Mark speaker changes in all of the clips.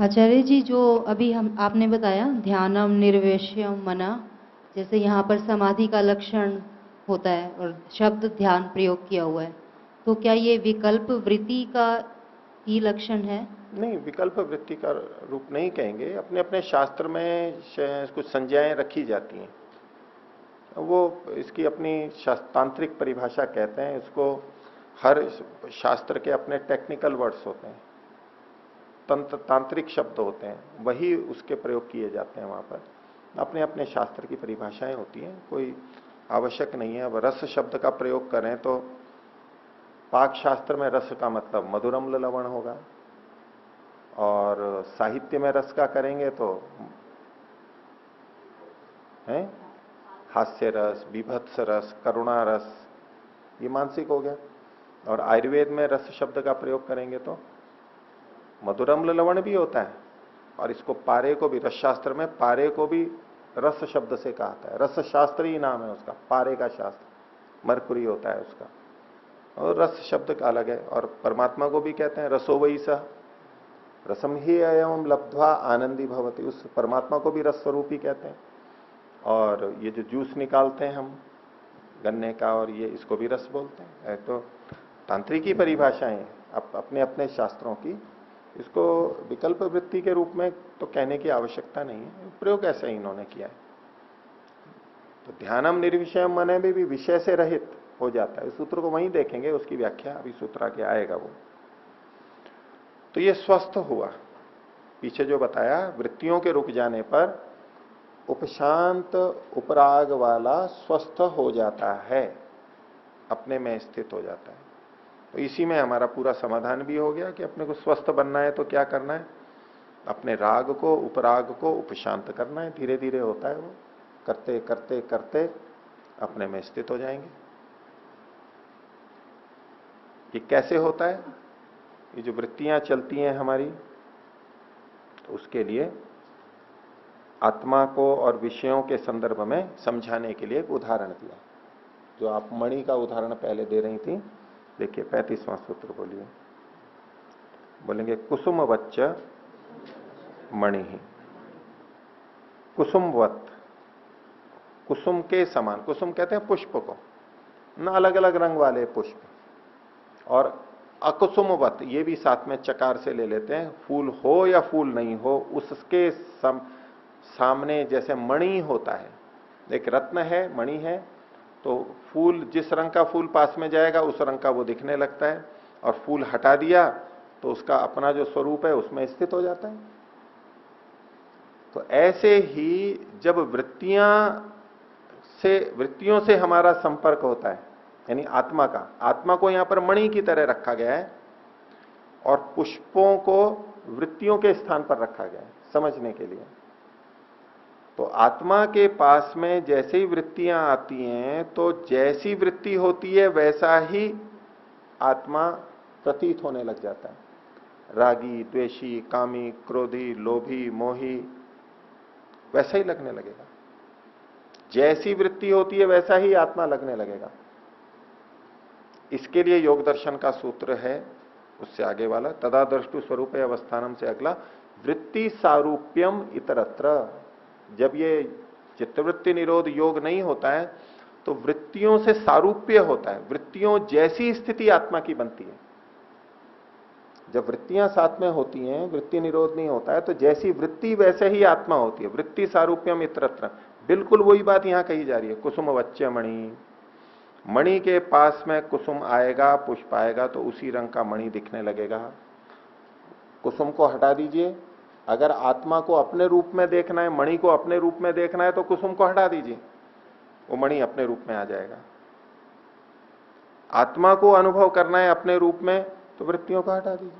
Speaker 1: आचार्य जी, जो अभी हम आपने बताया ध्यानम निर्विषयम मना, जैसे यहाँ पर समाधि का लक्षण होता है और शब्द ध्यान प्रयोग किया हुआ है, तो क्या ये विकल्प वृत्ति का ही लक्षण है?
Speaker 2: नहीं, विकल्प वृत्ति का रूप नहीं कहेंगे। अपने अपने शास्त्र में कुछ संज्ञाएं रखी जाती हैं, वो इसकी अपनी तांत्रिक परिभाषा कहते हैं इसको। हर शास्त्र के अपने टेक्निकल वर्ड्स होते हैं, तंत्र तांत्रिक शब्द होते हैं, वही उसके प्रयोग किए जाते हैं वहां पर। अपने अपने शास्त्र की परिभाषाएं होती हैं, कोई आवश्यक नहीं है। अब रस शब्द का प्रयोग करें तो पाक शास्त्र में रस का मतलब मधुरम्ल लवण होगा, और साहित्य में रस का करेंगे तो है हास्य रस, बीभत्स रस, करुणा रस, ये मानसिक हो गया। और आयुर्वेद में रस शब्द का प्रयोग करेंगे तो मधुरम्ल लवण भी होता है, और इसको पारे को भी, रस शास्त्र में पारे को भी रस शब्द से कहा है। रस शास्त्र ही नाम है उसका, पारे का शास्त्र, मरकुरी होता है उसका, और रस शब्द का अलग है। और परमात्मा को भी कहते हैं रसो वही सह, रसम ही एवं लब्ध्वा आनंदी भवती, उस परमात्मा को भी रस स्वरूप ही कहते हैं। और ये जो जूस निकालते हैं हम गन्ने का, और ये इसको भी रस बोलते हैं। तो तांत्रिकी परिभाषाएं अपने अपने शास्त्रों की, इसको विकल्प वृत्ति के रूप में तो कहने की आवश्यकता नहीं है, प्रयोग ऐसा ही इन्होंने किया है। तो ध्यानम निर्विषयम मने में भी विषय से रहित हो जाता है। इस सूत्र को वहीं देखेंगे, उसकी व्याख्या अभी सूत्र आगे आएगा वो। तो ये स्वस्थ हुआ। पीछे जो बताया, वृत्तियों के रुक जाने पर उपशांत उपराग वाला स्वस्थ हो जाता है, अपने में स्थित हो जाता है। तो इसी में हमारा पूरा समाधान भी हो गया कि अपने को स्वस्थ बनना है तो क्या करना है, अपने राग को, उपराग को उपशांत करना है। धीरे धीरे होता है वो, करते करते करते अपने में स्थित हो जाएंगे। ये कैसे होता है? ये जो वृत्तियां चलती हैं हमारी, तो उसके लिए आत्मा को और विषयों के संदर्भ में समझाने के लिए एक उदाहरण दिया। जो आप मणि का उदाहरण पहले दे रही थी, देखिए 35वां सूत्र बोलिए। बोलेंगे कुसुमवच्च मणि ही, कुसुमवत, कुसुम के समान। कुसुम कहते हैं पुष्प को ना, अलग अलग रंग वाले पुष्प। और अकुसुमवत, ये भी साथ में चकार से ले लेते हैं, फूल हो या फूल नहीं हो, उसके सामने जैसे मणि होता है, एक रत्न है, मणि है, तो फूल, जिस रंग का फूल पास में जाएगा उस रंग का वो दिखने लगता है, और फूल हटा दिया तो उसका अपना जो स्वरूप है उसमें स्थित हो जाता है। तो ऐसे ही जब वृत्तियों से हमारा संपर्क होता है, यानी आत्मा का, आत्मा को यहां पर मणि की तरह रखा गया है, और पुष्पों को वृत्तियों के स्थान पर रखा गया है समझने के लिए। तो आत्मा के पास में जैसे ही वृत्तियां आती हैं, तो जैसी वृत्ति होती है वैसा ही आत्मा प्रतीत होने लग जाता है। रागी, द्वेषी, कामी, क्रोधी, लोभी, मोही, वैसा ही लगने लगेगा। जैसी वृत्ति होती है वैसा ही आत्मा लगने लगेगा। इसके लिए योग दर्शन का सूत्र है, उससे आगे वाला, तदा दृष्टु स्वरूप अवस्थानम से अगला, वृत्ति सारूप्यम इतरत्र। जब ये चित्तवृत्ति निरोध योग नहीं होता है तो वृत्तियों से सारूप्य होता है, वृत्तियों जैसी स्थिति आत्मा की बनती है। जब वृत्तियां साथ में होती हैं, वृत्ति निरोध नहीं होता है, तो जैसी वृत्ति वैसे ही आत्मा होती है। वृत्ति सारूप्यम इतरत्र, बिल्कुल वही बात यहां कही जा रही है। कुसुम वच्च मणि, मणि के पास में कुसुम आएगा, पुष्प आएगा, तो उसी रंग का मणि दिखने लगेगा। कुसुम को हटा दीजिए, अगर आत्मा को अपने रूप में देखना है, मणि को अपने रूप में देखना है, तो कुसुम को हटा दीजिए, वो मणि अपने रूप में आ जाएगा। आत्मा को अनुभव करना है अपने रूप में, तो वृत्तियों को हटा दीजिए।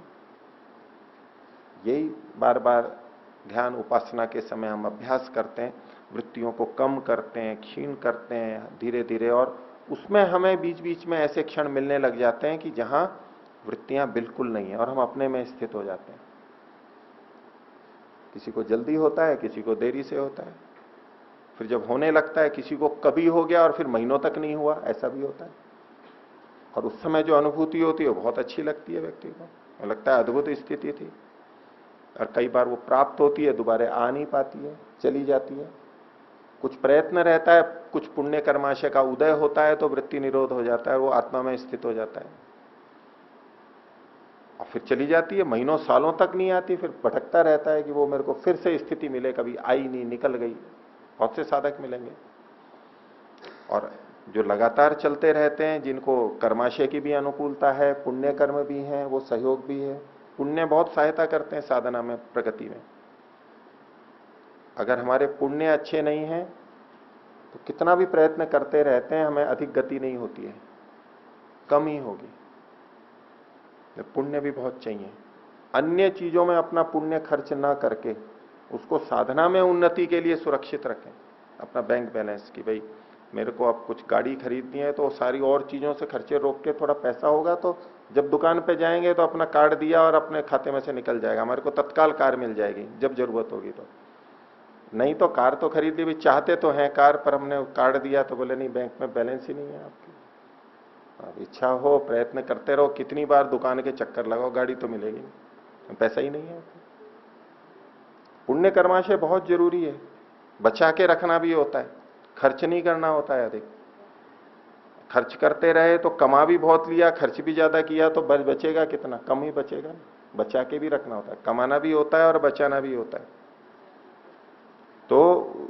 Speaker 2: यही बार बार ध्यान उपासना के समय हम अभ्यास करते हैं, वृत्तियों को कम करते हैं, क्षीण करते हैं धीरे धीरे, और उसमें हमें बीच बीच में ऐसे क्षण मिलने लग जाते हैं कि जहां वृत्तियां बिल्कुल नहीं है और हम अपने में स्थित हो जाते हैं। किसी को जल्दी होता है, किसी को देरी से होता है, फिर जब होने लगता है किसी को कभी हो गया और फिर महीनों तक नहीं हुआ, ऐसा भी होता है। और उस समय जो अनुभूति होती है वो बहुत अच्छी लगती है व्यक्ति को, लगता है अद्भुत स्थिति थी। और कई बार वो प्राप्त होती है, दोबारा आ नहीं पाती है, चली जाती है। कुछ प्रयत्न रहता है, कुछ पुण्य कर्माशय का उदय होता है तो वृत्ति निरोध हो जाता है, वो आत्मा में स्थित हो जाता है और फिर चली जाती है, महीनों सालों तक नहीं आती, फिर भटकता रहता है कि वो मेरे को फिर से स्थिति मिले, कभी आई नहीं, निकल गई। बहुत से साधक मिलेंगे। और जो लगातार चलते रहते हैं, जिनको कर्माशय की भी अनुकूलता है, पुण्य कर्म भी है, वो सहयोग भी है। पुण्य बहुत सहायता करते हैं साधना में, प्रगति में। अगर हमारे पुण्य अच्छे नहीं हैं तो कितना भी प्रयत्न करते रहते हैं, हमें अधिक गति नहीं होती है, कम ही होगी। पुण्य भी बहुत चाहिए। अन्य चीजों में अपना पुण्य खर्च ना करके उसको साधना में उन्नति के लिए सुरक्षित रखें। अपना बैंक बैलेंस कि भाई मेरे को अब कुछ गाड़ी खरीदनी है तो सारी और चीजों से खर्चे रोक के थोड़ा पैसा होगा तो जब दुकान पे जाएंगे तो अपना कार्ड दिया और अपने खाते में से निकल जाएगा, हमारे को तत्काल कार मिल जाएगी जब जरूरत होगी तो। नहीं तो कार तो खरीद ली, भी चाहते तो हैं कार, पर हमने कार्ड दिया तो बोले नहीं बैंक में बैलेंस ही नहीं है आपकी। अब इच्छा हो, प्रयत्न करते रहो, कितनी बार दुकान के चक्कर लगाओ, गाड़ी तो मिलेगी नहीं, पैसा ही नहीं है। पुण्य कर्माशय बहुत जरूरी है, बचा के रखना भी होता है, खर्च नहीं करना होता है अधिक। खर्च करते रहे तो कमा भी बहुत लिया, खर्च भी ज्यादा किया तो बचेगा कितना, कम ही बचेगा। बचा के भी रखना होता है, कमाना भी होता है और बचाना भी होता है। तो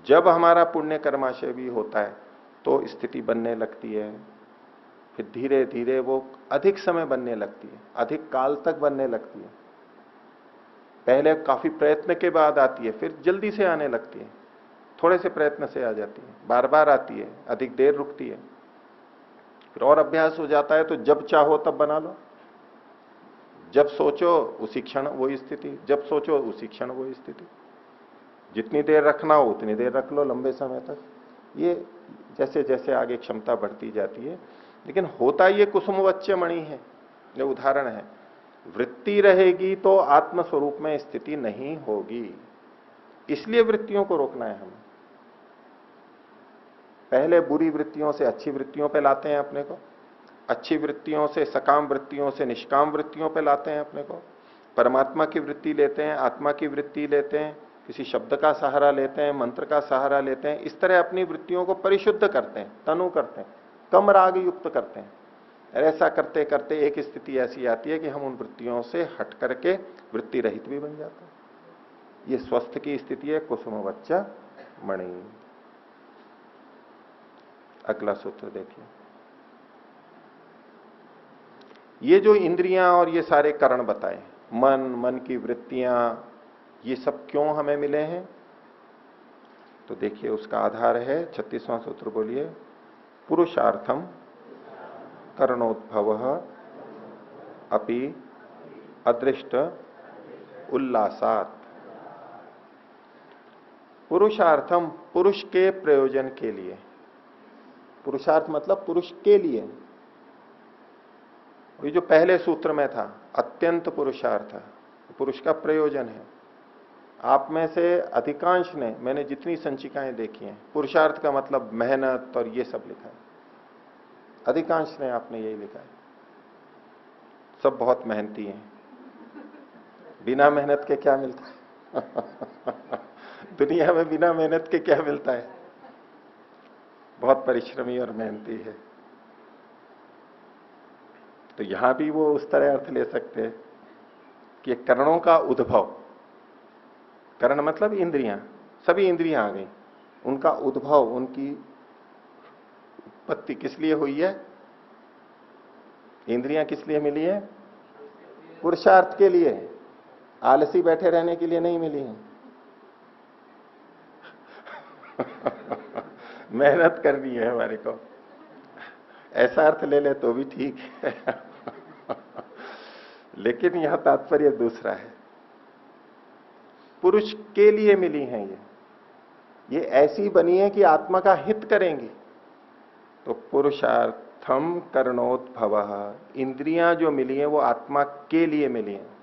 Speaker 2: जब हमारा पुण्य कर्माशय भी होता है तो स्थिति बनने लगती है, फिर धीरे धीरे वो अधिक समय बनने लगती है, अधिक काल तक बनने लगती है। पहले काफी प्रयत्न के बाद आती है, फिर जल्दी से आने लगती है, थोड़े से प्रयत्न से आ जाती है, बार बार आती है, अधिक देर रुकती है, फिर और अभ्यास हो जाता है तो जब चाहो तब बना लो, जब सोचो उसी क्षण वही स्थिति, जब सोचो उसी क्षण वही स्थिति। जितनी देर रखना हो उतनी देर रख लो, लंबे समय तक। ये जैसे जैसे आगे क्षमता बढ़ती जाती है। लेकिन होता ये कुसुमवच्च मणि है, ये उदाहरण है। वृत्ति रहेगी तो आत्म स्वरूप में स्थिति नहीं होगी, इसलिए वृत्तियों को रोकना है हमें। पहले बुरी वृत्तियों से अच्छी वृत्तियों पे लाते हैं अपने को, अच्छी वृत्तियों से सकाम वृत्तियों से निष्काम वृत्तियों पे लाते हैं अपने को, परमात्मा की वृत्ति लेते हैं, आत्मा की वृत्ति लेते हैं, किसी शब्द का सहारा लेते हैं, मंत्र का सहारा लेते हैं। इस तरह अपनी वृत्तियों को परिशुद्ध करते हैं, तनु करते हैं, कम राग युक्त करते हैं। ऐसा करते करते एक स्थिति ऐसी आती है कि हम उन वृत्तियों से हट करके वृत्ति रहित भी बन जाते हैं। ये स्वस्थ की स्थिति है, कुसुमवच्च मणि। अगला सूत्र देखिए। ये जो इंद्रियां और ये सारे कारण बताए, मन की वृत्तियां, ये सब क्यों हमें मिले हैं? तो देखिए उसका आधार है 36वां सूत्र, बोलिए। पुरुषार्थम करणोद्भव अपि अदृष्ट उल्लासात। पुरुषार्थम, पुरुष के प्रयोजन के लिए। पुरुषार्थ मतलब पुरुष के लिए। ये जो पहले सूत्र में था अत्यंत पुरुषार्थ, पुरुष का प्रयोजन है। आप में से अधिकांश ने, मैंने जितनी संचिकाएं देखी हैं, पुरुषार्थ का मतलब मेहनत और ये सब लिखा है। अधिकांश ने आपने यही लिखा है। सब बहुत मेहनती हैं। बिना मेहनत के क्या मिलता है? दुनिया में बिना मेहनत के क्या मिलता है? बहुत परिश्रमी और मेहनती है। तो यहां भी वो उस तरह अर्थ ले सकते हैं कि करणों का उद्भव, करण मतलब इंद्रियां, सभी इंद्रियां आ गई, उनका उद्भव, उनकी उत्पत्ति किस लिए हुई है? इंद्रियां किस लिए मिली है? पुरुषार्थ के लिए, आलसी बैठे रहने के लिए नहीं मिली है। मेहनत करनी है हमारे को, ऐसा अर्थ ले ले तो भी ठीक है। लेकिन यहां तात्पर्य दूसरा है। पुरुष के लिए मिली हैं ये ऐसी बनी है कि आत्मा का हित करेंगी। तो पुरुषार्थम करणोद्भव, इंद्रियां जो मिली हैं वो आत्मा के लिए मिली हैं।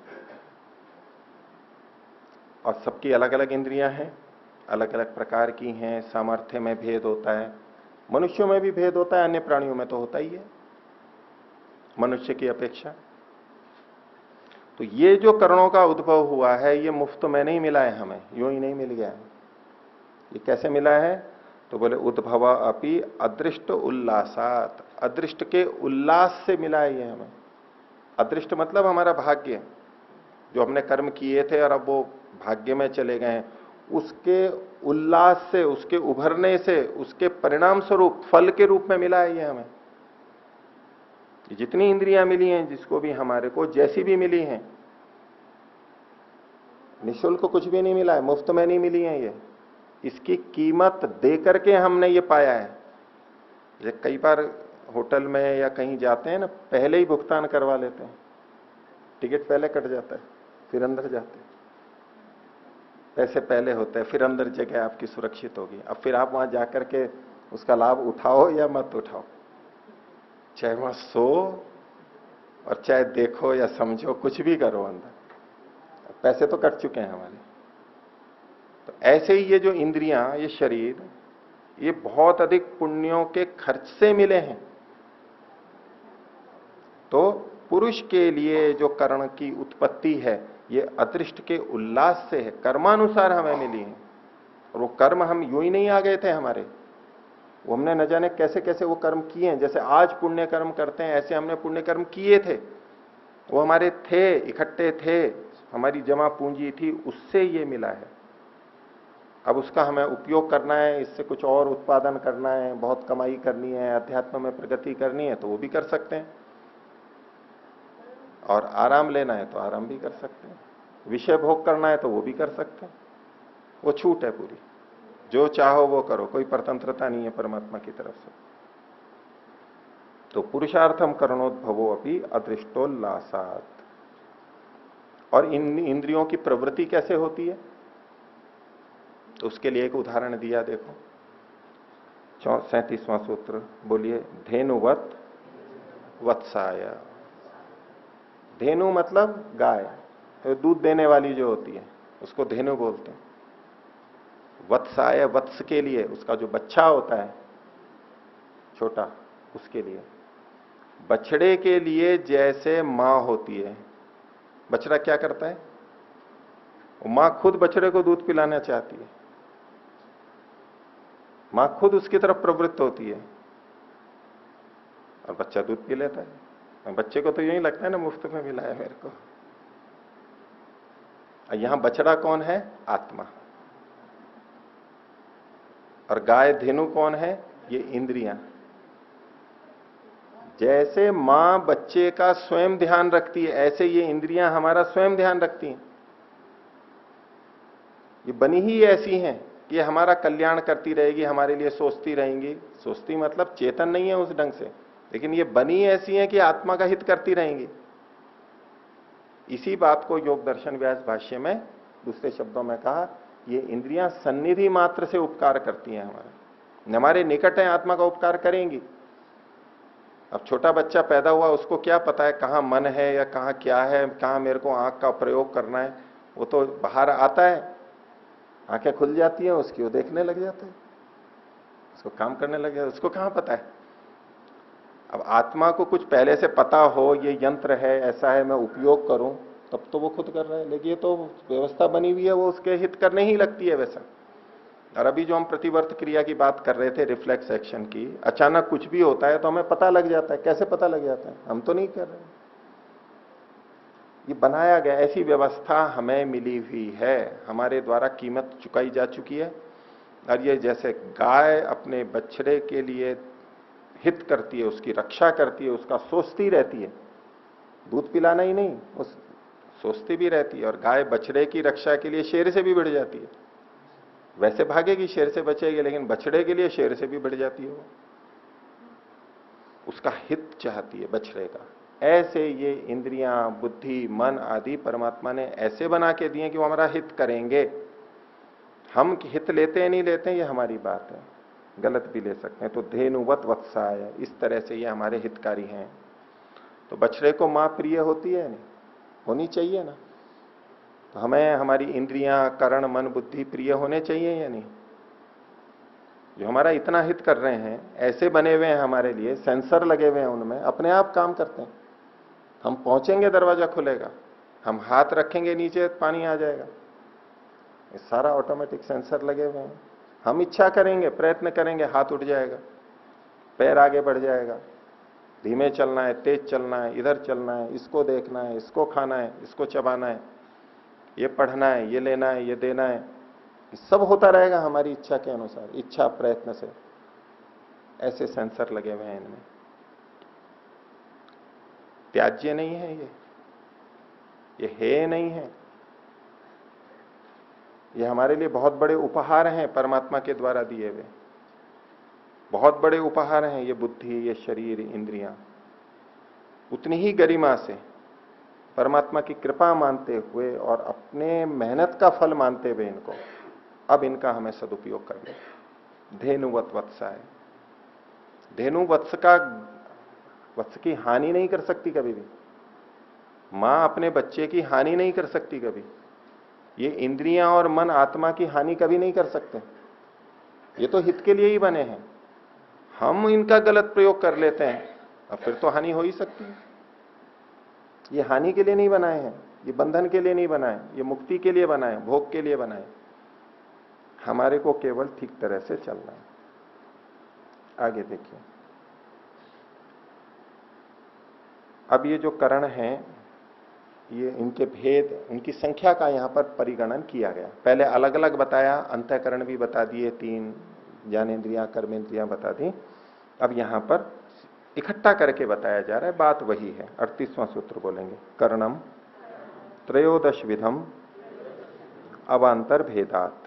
Speaker 2: और सबकी अलग अलग इंद्रियां हैं, अलग अलग प्रकार की हैं, सामर्थ्य में भेद होता है, मनुष्यों में भी भेद होता है, अन्य प्राणियों में तो होता ही है मनुष्य की अपेक्षा। तो ये जो करणों का उद्भव हुआ है ये मुफ्त में नहीं मिला है, हमें यूं ही नहीं मिल गया है। ये कैसे मिला है? तो बोले उद्भव अपि अदृष्ट उल्लासात, अदृष्ट के उल्लास से मिला है ये हमें। अदृष्ट मतलब हमारा भाग्य, जो हमने कर्म किए थे और अब वो भाग्य में चले गए हैं, उसके उल्लास से, उसके उभरने से, उसके परिणाम स्वरूप फल के रूप में मिला है ये हमें। जितनी इंद्रियां मिली हैं जिसको भी हमारे को, जैसी भी मिली हैं, निःशुल्क कुछ भी नहीं मिला है, मुफ्त में नहीं मिली है ये। इसकी कीमत दे करके हमने ये पाया है। जैसे कई बार होटल में या कहीं जाते हैं ना, पहले ही भुगतान करवा लेते हैं, टिकट पहले कट जाता है, फिर अंदर जाते हैं, पैसे पहले होते हैं, फिर अंदर जगह आपकी सुरक्षित होगी। अब फिर आप वहां जाकर के उसका लाभ उठाओ या मत उठाओ, चाहे वहां सो और चाहे देखो या समझो, कुछ भी करो, अंदर पैसे तो कट चुके हैं हमारे। तो ऐसे ही ये जो इंद्रियां, ये शरीर, ये बहुत अधिक पुण्यों के खर्च से मिले हैं। तो पुरुष के लिए जो कर्ण की उत्पत्ति है ये अदृष्ट के उल्लास से है, कर्मानुसार हमें मिली है। और वो कर्म हम यूं ही नहीं आ गए थे हमारे, वो हमने न जाने कैसे कैसे वो कर्म किए हैं। जैसे आज पुण्य कर्म करते हैं, ऐसे हमने पुण्य कर्म किए थे, वो हमारे थे, इकट्ठे थे, हमारी जमा पूंजी थी, उससे ये मिला है। अब उसका हमें उपयोग करना है, इससे कुछ और उत्पादन करना है, बहुत कमाई करनी है, अध्यात्म में प्रगति करनी है, तो वो भी कर सकते हैं। और आराम लेना है तो आराम भी कर सकते हैं, विषय भोग करना है तो वो भी कर सकते हैं। वो छूट है पूरी, जो चाहो वो करो, कोई परतंत्रता नहीं है परमात्मा की तरफ से। तो पुरुषार्थम करणोद्भवो अपि अदृष्टोल्लासात। और इन इंद्रियों की प्रवृत्ति कैसे होती है, तो उसके लिए एक उदाहरण दिया, देखो 37वां सूत्र, बोलिए। धेनुवत वत्साय। धेनु मतलब गाय, तो दूध देने वाली जो होती है उसको धेनु बोलते हैं। वत्साय, वत्स के लिए, उसका जो बच्चा होता है छोटा, उसके लिए। बछड़े के लिए जैसे मां होती है, बछड़ा क्या करता है, मां खुद बछड़े को दूध पिलाना चाहती है, मां खुद उसकी तरफ प्रवृत्त होती है और बच्चा दूध पी लेता है। बच्चे को तो यही लगता है ना, मुफ्त में मिला है मेरे को। यहां बछड़ा कौन है, आत्मा। और गाय धेनु कौन है, ये इंद्रियां। जैसे मां बच्चे का स्वयं ध्यान रखती है, ऐसे ये इंद्रियां हमारा स्वयं ध्यान रखती हैं। ये बनी ही ऐसी हैं कि ये हमारा कल्याण करती रहेगी, हमारे लिए सोचती रहेंगी। सोचती मतलब चेतन नहीं है उस ढंग से, लेकिन ये बनी ऐसी है कि आत्मा का हित करती रहेंगी। इसी बात को योग दर्शन व्यास भाष्य में दूसरे शब्दों में कहा, ये इंद्रियां सन्निधि मात्र से उपकार करती हैं हमारे निकट है, आत्मा का उपकार करेंगी। अब छोटा बच्चा पैदा हुआ, उसको क्या पता है कहां मन है या कहां क्या है, कहां मेरे को आंख का प्रयोग करना है। वो तो बाहर आता है, आंखें खुल जाती हैं उसकी, वो देखने लग जाता है, उसको काम करने लग जाता है, उसको कहां पता है। अब आत्मा को कुछ पहले से पता हो, ये यंत्र है, ऐसा है, मैं उपयोग करूं, तब तो वो खुद कर रहा है। लेकिन ये तो व्यवस्था बनी हुई है, वो उसके हित करने ही लगती है वैसा। और अभी जो हम प्रतिवर्त क्रिया की बात कर रहे थे, रिफ्लेक्स एक्शन की, अचानक कुछ भी होता है तो हमें पता लग जाता है। कैसे पता लग जाता है, हम तो नहीं कर रहे, ये बनाया गया, ऐसी व्यवस्था हमें मिली हुई है, हमारे द्वारा कीमत चुकाई जा चुकी है। और ये जैसे गाय अपने बछड़े के लिए हित करती है, उसकी रक्षा करती है, उसका सोचती रहती है, दूध पिलाना ही नहीं, उस सोचती भी रहती है। और गाय बछड़े की रक्षा के लिए शेर से भी बढ़ जाती है, वैसे भागेगी, शेर से बचेगी, लेकिन बछड़े के लिए शेर से भी बढ़ जाती है, वो उसका हित चाहती है बछड़े का। ऐसे ये इंद्रियां, बुद्धि, मन आदि परमात्मा ने ऐसे बना के दिए कि वो हमारा हित करेंगे। हम हित लेते हैं नहीं लेते हैं, ये हमारी बात है, गलत भी ले सकते हैं। तो धेनुवत वत्साय, इस तरह से ये हमारे हितकारी हैं। तो बछड़े को मां प्रिय होती है, नहीं होनी चाहिए ना। तो हमें हमारी इंद्रियां, करण, मन, बुद्धि प्रिय होने चाहिए या नहीं। जो हमारा इतना हित कर रहे हैं, ऐसे बने हुए हैं हमारे लिए, सेंसर लगे हुए हैं उनमें, अपने आप काम करते हैं। हम पहुंचेंगे, दरवाजा खुलेगा, हम हाथ रखेंगे नीचे पानी आ जाएगा। ये सारा ऑटोमेटिक सेंसर लगे हुए हैं। हम इच्छा करेंगे, प्रयत्न करेंगे, हाथ उठ जाएगा, पैर आगे बढ़ जाएगा। धीमे चलना है, तेज चलना है, इधर चलना है, इसको देखना है, इसको खाना है, इसको चबाना है, ये पढ़ना है, ये लेना है, ये देना है, सब होता रहेगा हमारी इच्छा के अनुसार, इच्छा प्रयत्न से। ऐसे सेंसर लगे हुए हैं इनमें। त्याज्य नहीं है ये है नहीं है। ये हमारे लिए बहुत बड़े उपहार हैं परमात्मा के द्वारा दिए हुए, बहुत बड़े उपहार हैं ये बुद्धि, ये शरीर, इंद्रियां। उतनी ही गरिमा से परमात्मा की कृपा मानते हुए और अपने मेहनत का फल मानते हुए इनको अब इनका हमें सदुपयोग करना। धेनुवत वत्सा है। धेनु वत्स की हानि नहीं कर सकती कभी भी। मां अपने बच्चे की हानि नहीं कर सकती कभी। ये इंद्रियां और मन आत्मा की हानि कभी नहीं कर सकते। ये तो हित के लिए ही बने हैं। हम इनका गलत प्रयोग कर लेते हैं, अब फिर तो हानि हो ही सकती है। ये हानि के लिए नहीं बनाए हैं, ये बंधन के लिए नहीं बनाए, ये मुक्ति के लिए बनाए, भोग के लिए बनाए। हमारे को केवल ठीक तरह से चलना है। आगे देखिए, अब ये जो करण है, ये इनके भेद, उनकी संख्या का यहां पर परिगणन किया गया। पहले अलग अलग बताया, अंतःकरण भी बता दिए, 3 ज्ञानेन्द्रियां, कर्मेंद्रियां बता दी। अब यहां पर इकट्ठा करके बताया जा रहा है, बात वही है। 38वां सूत्र बोलेंगे, कर्णम त्रयोदश विधम अवांतर भेदात।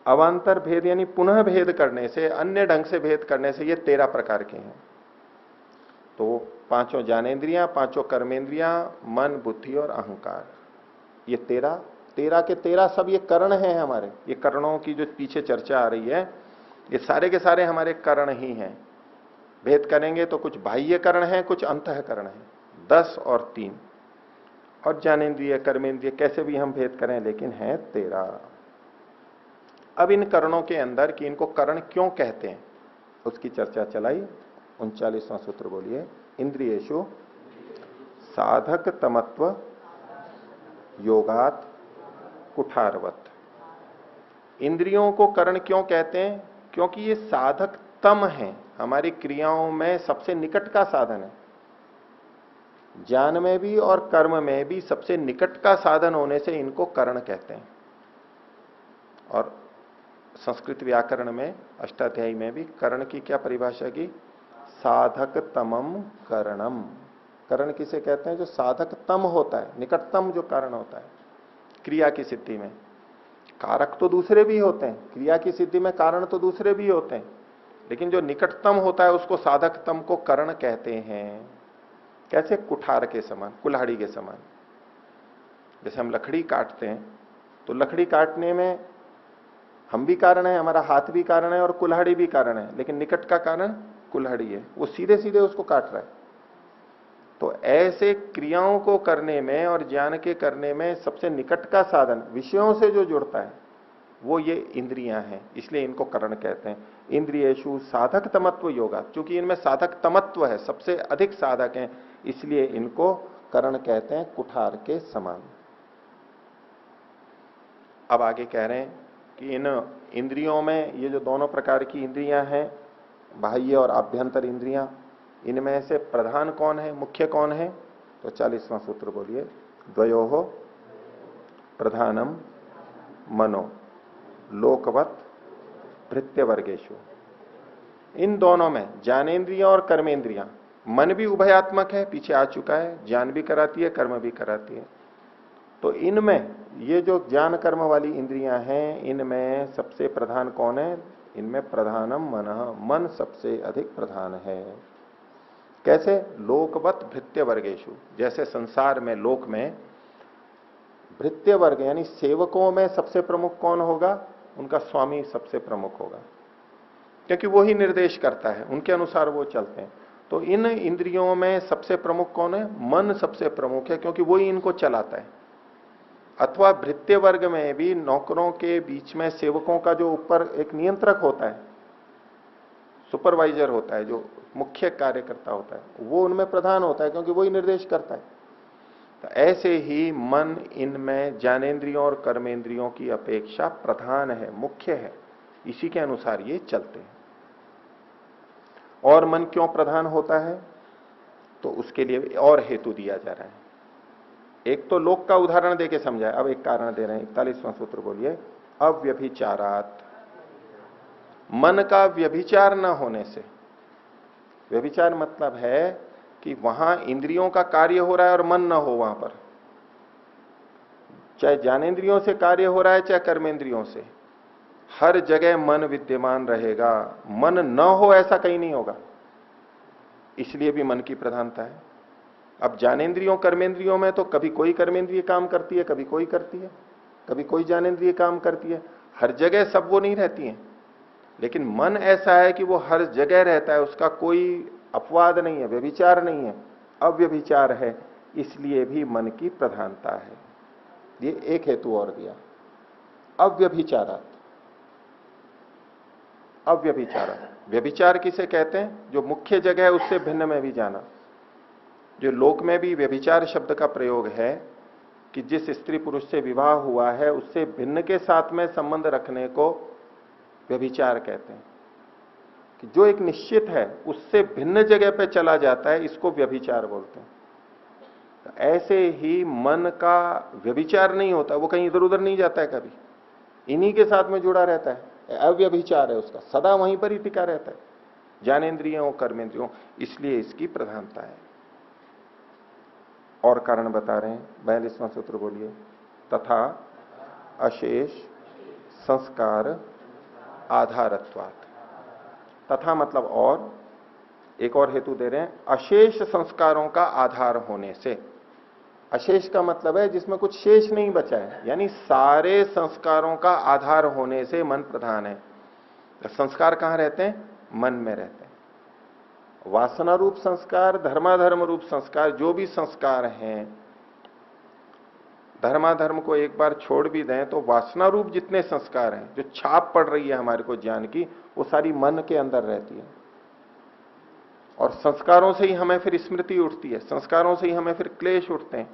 Speaker 2: अवांतर भेद यानी पुनः भेद करने से, अन्य ढंग से भेद करने से ये 13 प्रकार के हैं। तो 5 ज्ञानेन्द्रियां, 5 कर्मेंद्रियां, मन, बुद्धि और अहंकार, ये 13 के 13 सब ये करण हैं हमारे। ये करणों की जो पीछे चर्चा आ रही है, ये सारे के सारे हमारे करण ही हैं। भेद करेंगे तो कुछ बाह्य करण है, कुछ अंतःकरण है, 10 और 3। और ज्ञानेन्द्रिय, कर्मेंद्रिय कैसे भी हम भेद करें, लेकिन है 13। अब इन करणों के अंदर कि इनको करण क्यों कहते हैं उसकी चर्चा चलाई। 39वां सूत्र बोलिए, इंद्रियेषु साधक तमत्व योगात कुठारवत। इंद्रियों को करण क्यों कहते हैं? क्योंकि ये साधक तम है, हमारी क्रियाओं में सबसे निकट का साधन है। ज्ञान में भी और कर्म में भी सबसे निकट का साधन होने से इनको करण कहते हैं। और संस्कृत व्याकरण में अष्टाध्यायी में भी करण की क्या परिभाषा की? साधक तमम करणम। करण किसे कहते हैं? जो साधक तम होता है, निकटतम जो कारण होता है क्रिया की सिद्धि में। कारक तो दूसरे भी होते हैं, क्रिया की सिद्धि में कारण तो दूसरे भी होते हैं, लेकिन जो निकटतम होता है उसको साधक तम को करण कहते हैं। कैसे? कुठार के समान, कुल्हाड़ी के समान। जैसे हम लकड़ी काटते हैं तो लकड़ी काटने में हम भी कारण है, हमारा हाथ भी कारण है और कुल्हाड़ी भी कारण है, लेकिन निकट का कारण कुल्हाड़ी है, वो सीधे सीधे उसको काट रहा है। तो ऐसे क्रियाओं को करने में और ज्ञान के करने में सबसे निकट का साधन विषयों से जो जुड़ता है वो ये इंद्रियां हैं, इसलिए इनको करण कहते हैं। इंद्रियेषु साधक तमत्व योगा, क्योंकि इनमें साधक तमत्व है, सबसे अधिक साधक हैं, इसलिए इनको करण कहते हैं, कुठार के समान। अब आगे कह रहे हैं कि इन इंद्रियों में ये जो दोनों प्रकार की इंद्रियां हैं, बाह्य और आभ्यंतर इंद्रियां, इनमें से प्रधान कौन है, मुख्य कौन है? तो 40वां सूत्र बोलिए, द्वयोः प्रधानम मनो लोकवत भृत्य वर्गेशु। इन दोनों में ज्ञानेन्द्रियां और कर्मेंद्रियां, मन भी उभयात्मक है, पीछे आ चुका है, ज्ञान भी कराती है, कर्म भी कराती है। तो इनमें ये जो ज्ञान कर्म वाली इंद्रियां हैं, इनमें सबसे प्रधान कौन है? इनमें प्रधानम मनः, मन सबसे अधिक प्रधान है। कैसे? लोकवत भृत्य वर्गेशु, जैसे संसार में, लोक में भृत्य वर्ग यानी सेवकों में सबसे प्रमुख कौन होगा? उनका स्वामी सबसे प्रमुख होगा, क्योंकि वो ही निर्देश करता है, उनके अनुसार वो चलते हैं। तो इन इंद्रियों में सबसे प्रमुख कौन है? मन सबसे प्रमुख है, क्योंकि वो ही इनको चलाता है। अथवा भृत्य वर्ग में भी नौकरों के बीच में सेवकों का जो ऊपर एक नियंत्रक होता है, सुपरवाइजर होता है, जो मुख्य कार्यकर्ता होता है, वो उनमें प्रधान होता है, क्योंकि वो ही निर्देश करता है। तो ऐसे ही मन इनमें ज्ञानेंद्रियों और कर्मेंद्रियों की अपेक्षा प्रधान है, मुख्य है, इसी के अनुसार ये चलते हैं। और मन क्यों प्रधान होता है, तो उसके लिए और हेतु दिया जा रहा है। एक तो लोक का उदाहरण देके समझाए, अब एक कारण दे रहे हैं। 41वां सूत्र बोलिए, अव्यभिचारात, मन का व्यभिचार न होने से। व्यभिचार मतलब है कि वहां इंद्रियों का कार्य हो रहा है और मन न हो वहां पर, चाहे ज्ञानेंद्रियों से कार्य हो रहा है चाहे कर्मेंद्रियों से, हर जगह मन विद्यमान रहेगा। मन न हो ऐसा कहीं नहीं होगा, इसलिए भी मन की प्रधानता है। अब ज्ञानेंद्रियों कर्मेंद्रियों में तो कभी कोई कर्मेंद्रिय काम करती है, कभी कोई करती है, कभी कोई ज्ञानेंद्रिय काम करती है, हर जगह सब वो नहीं रहती हैं। लेकिन मन ऐसा है कि वो हर जगह रहता है, उसका कोई अपवाद नहीं है, व्यभिचार नहीं है, अव्यभिचार है, इसलिए भी मन की प्रधानता है। ये एक हेतु और दिया, अव्यभिचारात। अव्यभिचार, व्यभिचार किसे कहते हैं, जो मुख्य जगह है उससे भिन्न में भी जाना। जो लोक में भी व्यभिचार शब्द का प्रयोग है कि जिस स्त्री पुरुष से विवाह हुआ है उससे भिन्न के साथ में संबंध रखने को व्यभिचार कहते हैं, कि जो एक निश्चित है उससे भिन्न जगह पे चला जाता है, इसको व्यभिचार बोलते हैं। तो ऐसे ही मन का व्यभिचार नहीं होता, वो कहीं इधर उधर नहीं जाता है, कभी इन्हीं के साथ में जुड़ा रहता है, अव्यभिचार है उसका, सदा वहीं पर ही टिका रहता है, ज्ञानेंद्रियों कर्मेंद्रियों, इसलिए इसकी प्रधानता है। और कारण बता रहे हैं, 42वां सूत्र बोलिए, तथा अशेष संस्कार आधारत्वात्। तथा मतलब और, एक और हेतु दे रहे हैं, अशेष संस्कारों का आधार होने से। अशेष का मतलब है जिसमें कुछ शेष नहीं बचा है, यानी सारे संस्कारों का आधार होने से मन प्रधान है। तो संस्कार कहां रहते हैं, मन में रहते हैं। वासना रूप संस्कार, धर्माधर्म रूप संस्कार, जो भी संस्कार हैं, धर्माधर्म को एक बार छोड़ भी दें तो वासना रूप जितने संस्कार हैं, जो छाप पड़ रही है हमारे को ज्ञान की, वो सारी मन के अंदर रहती है। और संस्कारों से ही हमें फिर स्मृति उठती है, संस्कारों से ही हमें फिर क्लेश उठते हैं,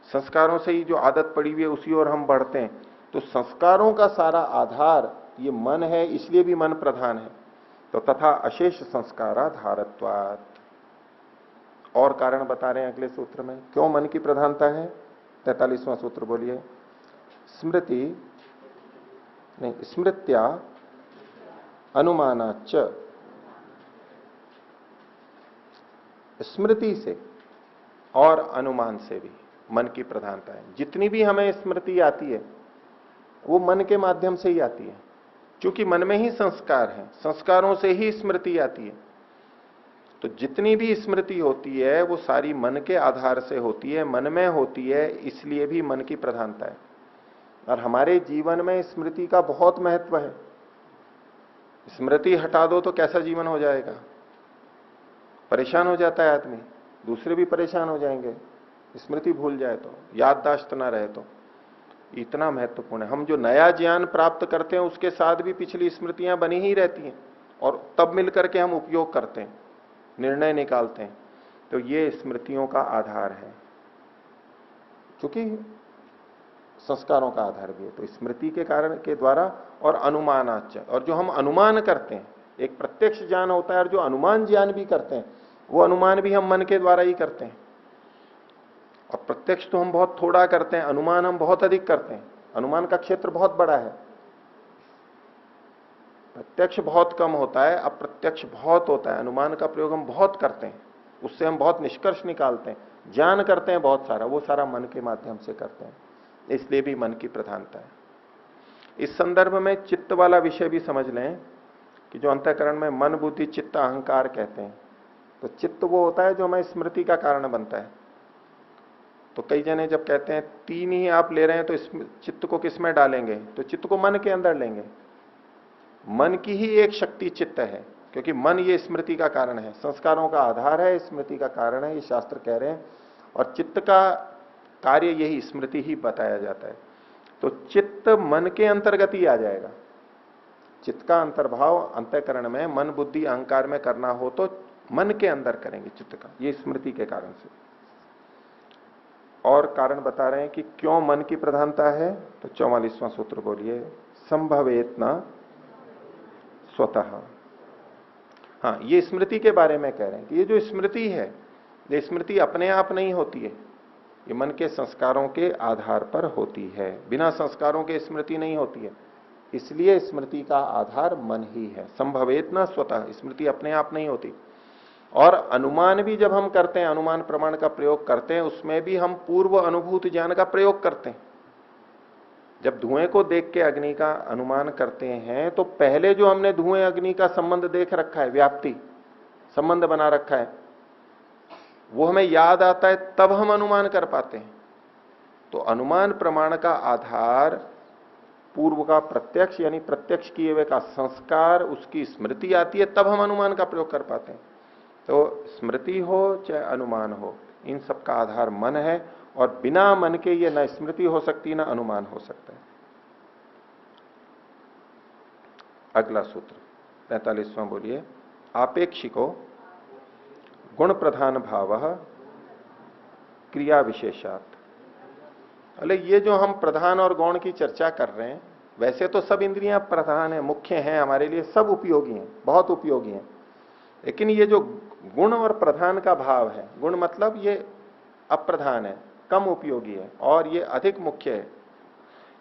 Speaker 2: संस्कारों से ही जो आदत पड़ी हुई है उसी ओर हम बढ़ते हैं। तो संस्कारों का सारा आधार ये मन है, इसलिए भी मन प्रधान है। तो तथा अशेष संस्काराधारत्वात्। और कारण बता रहे हैं अगले सूत्र में, क्यों मन की प्रधानता है। 43वां सूत्र बोलिए, स्मृति नहीं, स्मृत्या अनुमानाच्च। स्मृति से और अनुमान से भी मन की प्रधानता है। जितनी भी हमें स्मृति आती है वो मन के माध्यम से ही आती है, क्योंकि मन में ही संस्कार है, संस्कारों से ही स्मृति आती है। तो जितनी भी स्मृति होती है वो सारी मन के आधार से होती है, मन में होती है, इसलिए भी मन की प्रधानता है। और हमारे जीवन में स्मृति का बहुत महत्व है। स्मृति हटा दो तो कैसा जीवन हो जाएगा, परेशान हो जाता है आदमी, दूसरे भी परेशान हो जाएंगे। स्मृति भूल जाए तो, याददाश्त ना रहे तो, इतना महत्वपूर्ण है। हम जो नया ज्ञान प्राप्त करते हैं उसके साथ भी पिछली स्मृतियां बनी ही रहती हैं, और तब मिलकर के हम उपयोग करते हैं, निर्णय निकालते हैं। तो ये स्मृतियों का आधार है, क्योंकि संस्कारों का आधार भी है। तो स्मृति के कारण के द्वारा, और अनुमानाच्च, और जो हम अनुमान करते हैं, एक प्रत्यक्ष ज्ञान होता है और जो अनुमान ज्ञान भी करते हैं, वो अनुमान भी हम मन के द्वारा ही करते हैं। और प्रत्यक्ष तो हम बहुत थोड़ा करते हैं, अनुमान हम बहुत अधिक करते हैं। अनुमान का क्षेत्र बहुत बड़ा है, प्रत्यक्ष बहुत कम होता है, अप्रत्यक्ष बहुत होता है। अनुमान का प्रयोग हम बहुत करते हैं, उससे हम बहुत निष्कर्ष निकालते हैं, ज्ञान करते हैं बहुत सारा, वो सारा मन के माध्यम से करते हैं, इसलिए भी मन की प्रधानता है। इस संदर्भ में चित्त वाला विषय भी समझ लें कि जो अंतःकरण में मन बुद्धि चित्त अहंकार कहते हैं, तो चित्त वो होता है जो हमें स्मृति का कारण बनता है। तो कई जने जब कहते हैं तीन ही आप ले रहे हैं तो इस चित्त को किस में डालेंगे, तो चित्त को मन के अंदर लेंगे। मन की ही एक शक्ति चित्त है, क्योंकि मन ये स्मृति का कारण है, संस्कारों का आधार है, स्मृति का कारण है, ये शास्त्र कह रहे हैं। और चित्त का कार्य यही स्मृति ही बताया जाता है। तो चित्त मन के अंतर्गत ही आ जाएगा। चित्त का अंतर्भाव अंतःकरण में मन बुद्धि अहंकार में करना हो तो मन के अंदर करेंगे चित्त का, ये स्मृति के कारण से। और कारण बता रहे हैं कि क्यों मन की प्रधानता है। तो 44वां सूत्र बोलिए, संभवेत न स्वतः। हाँ, ये स्मृति के बारे में कह रहे हैं कि ये जो स्मृति है, ये स्मृति अपने आप नहीं होती है, ये मन के संस्कारों के आधार पर होती है। बिना संस्कारों के स्मृति नहीं होती है, इसलिए स्मृति का आधार मन ही है। संभवेत न स्वतः, स्मृति अपने आप नहीं होती। और अनुमान भी जब हम करते हैं, अनुमान प्रमाण का प्रयोग करते हैं, उसमें भी हम पूर्व अनुभूत ज्ञान का प्रयोग करते हैं। जब धुएं को देख के अग्नि का अनुमान करते हैं तो पहले जो हमने धुएं अग्नि का संबंध देख रखा है, व्याप्ति संबंध बना रखा है, वो हमें याद आता है, तब हम अनुमान कर पाते हैं। तो अनुमान प्रमाण का आधार पूर्व का प्रत्यक्ष, यानी प्रत्यक्ष किए हुए का संस्कार, उसकी स्मृति आती है, तब हम अनुमान का प्रयोग कर पाते हैं। तो स्मृति हो चाहे अनुमान हो, इन सब का आधार मन है, और बिना मन के ये न स्मृति हो सकती, न अनुमान हो सकता है। अगला सूत्र 45वां बोलिए, आपेक्षिको गुण प्रधान भाव क्रिया विशेषात। अरे ये जो हम प्रधान और गौण की चर्चा कर रहे हैं, वैसे तो सब इंद्रियां प्रधान है, मुख्य हैं हमारे लिए, सब उपयोगी हैं, बहुत उपयोगी हैं। लेकिन ये जो गुण और प्रधान का भाव है, गुण मतलब ये अप्रधान है, कम उपयोगी है, और ये अधिक मुख्य है,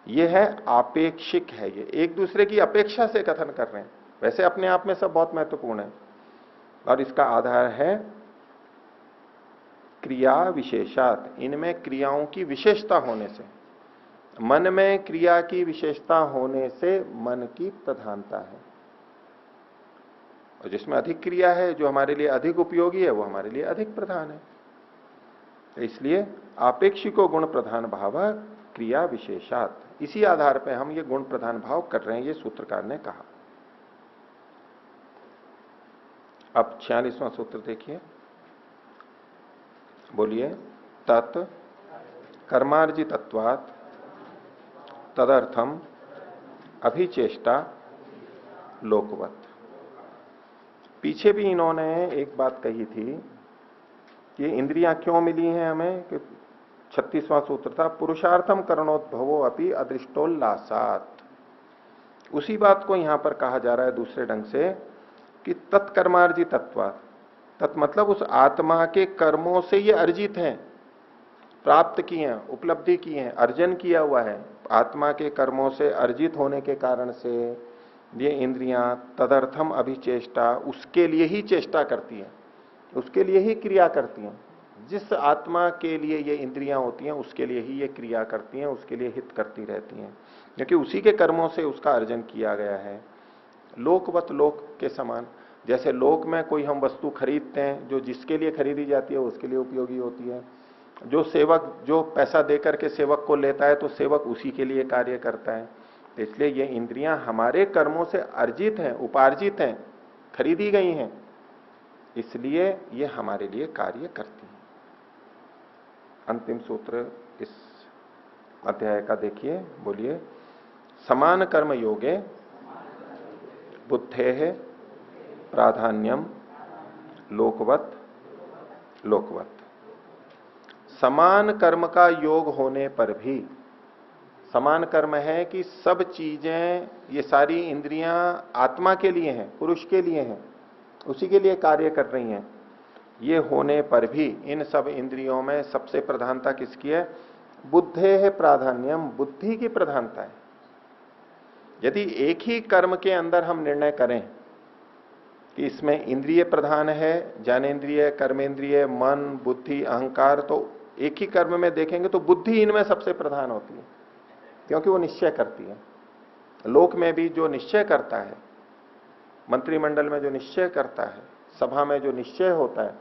Speaker 2: ये है आपेक्षिक है। ये एक दूसरे की अपेक्षा से कथन कर रहे हैं। वैसे अपने आप में सब बहुत महत्वपूर्ण है, और इसका आधार है क्रिया विशेषात, इनमें क्रियाओं की विशेषता होने से, मन में क्रिया की विशेषता होने से मन की प्रधानता है। और जिसमें अधिक क्रिया है, जो हमारे लिए अधिक उपयोगी है, वो हमारे लिए अधिक प्रधान है। इसलिए आपेक्षिको गुण प्रधान भाव क्रिया विशेषात, इसी आधार पर हम ये गुण प्रधान भाव कर रहे हैं, ये सूत्रकार ने कहा। अब 46वां सूत्र देखिए, बोलिए, तत् कर्मार्जितत्वात् तदर्थम अभिचेष्टा लोकवत। पीछे भी इन्होंने एक बात कही थी कि इंद्रियां क्यों मिली हैं हमें, कि 36वां सूत्र था, पुरुषार्थम करणोद्भवो अपि अदृष्टोल्लासात। उसी बात को यहां पर कहा जा रहा है दूसरे ढंग से कि तत्कर्मार्जितत्वात्, तत् मतलब उस आत्मा के कर्मों से ये अर्जित हैं, प्राप्त किए हैं, उपलब्धि किए हैं, अर्जन किया हुआ है। आत्मा के कर्मों से अर्जित होने के कारण से ये इंद्रियां तदर्थम अभिचेष्टा, उसके लिए ही चेष्टा करती हैं, उसके लिए ही क्रिया करती हैं। जिस आत्मा के लिए ये इंद्रियां होती हैं, उसके लिए ही ये क्रिया करती हैं, उसके लिए हित करती रहती हैं, क्योंकि उसी के कर्मों से उसका अर्जन किया गया है। लोकवत, लोक के समान, जैसे लोक में कोई हम वस्तु खरीदते हैं, जो जिसके लिए खरीदी जाती है उसके लिए उपयोगी होती है। जो सेवक जो पैसा देकर के सेवक को लेता है, तो सेवक उसी के लिए कार्य करता है। तो इसलिए ये इंद्रियां हमारे कर्मों से अर्जित हैं, उपार्जित हैं, खरीदी गई हैं, इसलिए ये हमारे लिए कार्य करती हैं। अंतिम सूत्र इस अध्याय का देखिए, बोलिए, समान कर्म योगे बुद्धे प्राधान्यम लोकवत लोकवत। समान कर्म का योग होने पर भी, समान कर्म है कि सब चीजें, ये सारी इंद्रियां आत्मा के लिए हैं, पुरुष के लिए हैं, उसी के लिए कार्य कर रही हैं, ये होने पर भी इन सब इंद्रियों में सबसे प्रधानता किसकी है? बुद्धे है प्राधान्यम, बुद्धि की प्रधानता है। यदि एक ही कर्म के अंदर हम निर्णय करें कि इसमें इंद्रिय प्रधान है, ज्ञानेन्द्रिय, कर्मेंद्रिय, मन, बुद्धि, अहंकार, तो एक ही कर्म में देखेंगे तो बुद्धि इनमें सबसे प्रधान होती है, क्योंकि वो निश्चय करती है। लोक में भी जो निश्चय करता है, मंत्रिमंडल में जो निश्चय करता है, सभा में जो निश्चय होता है,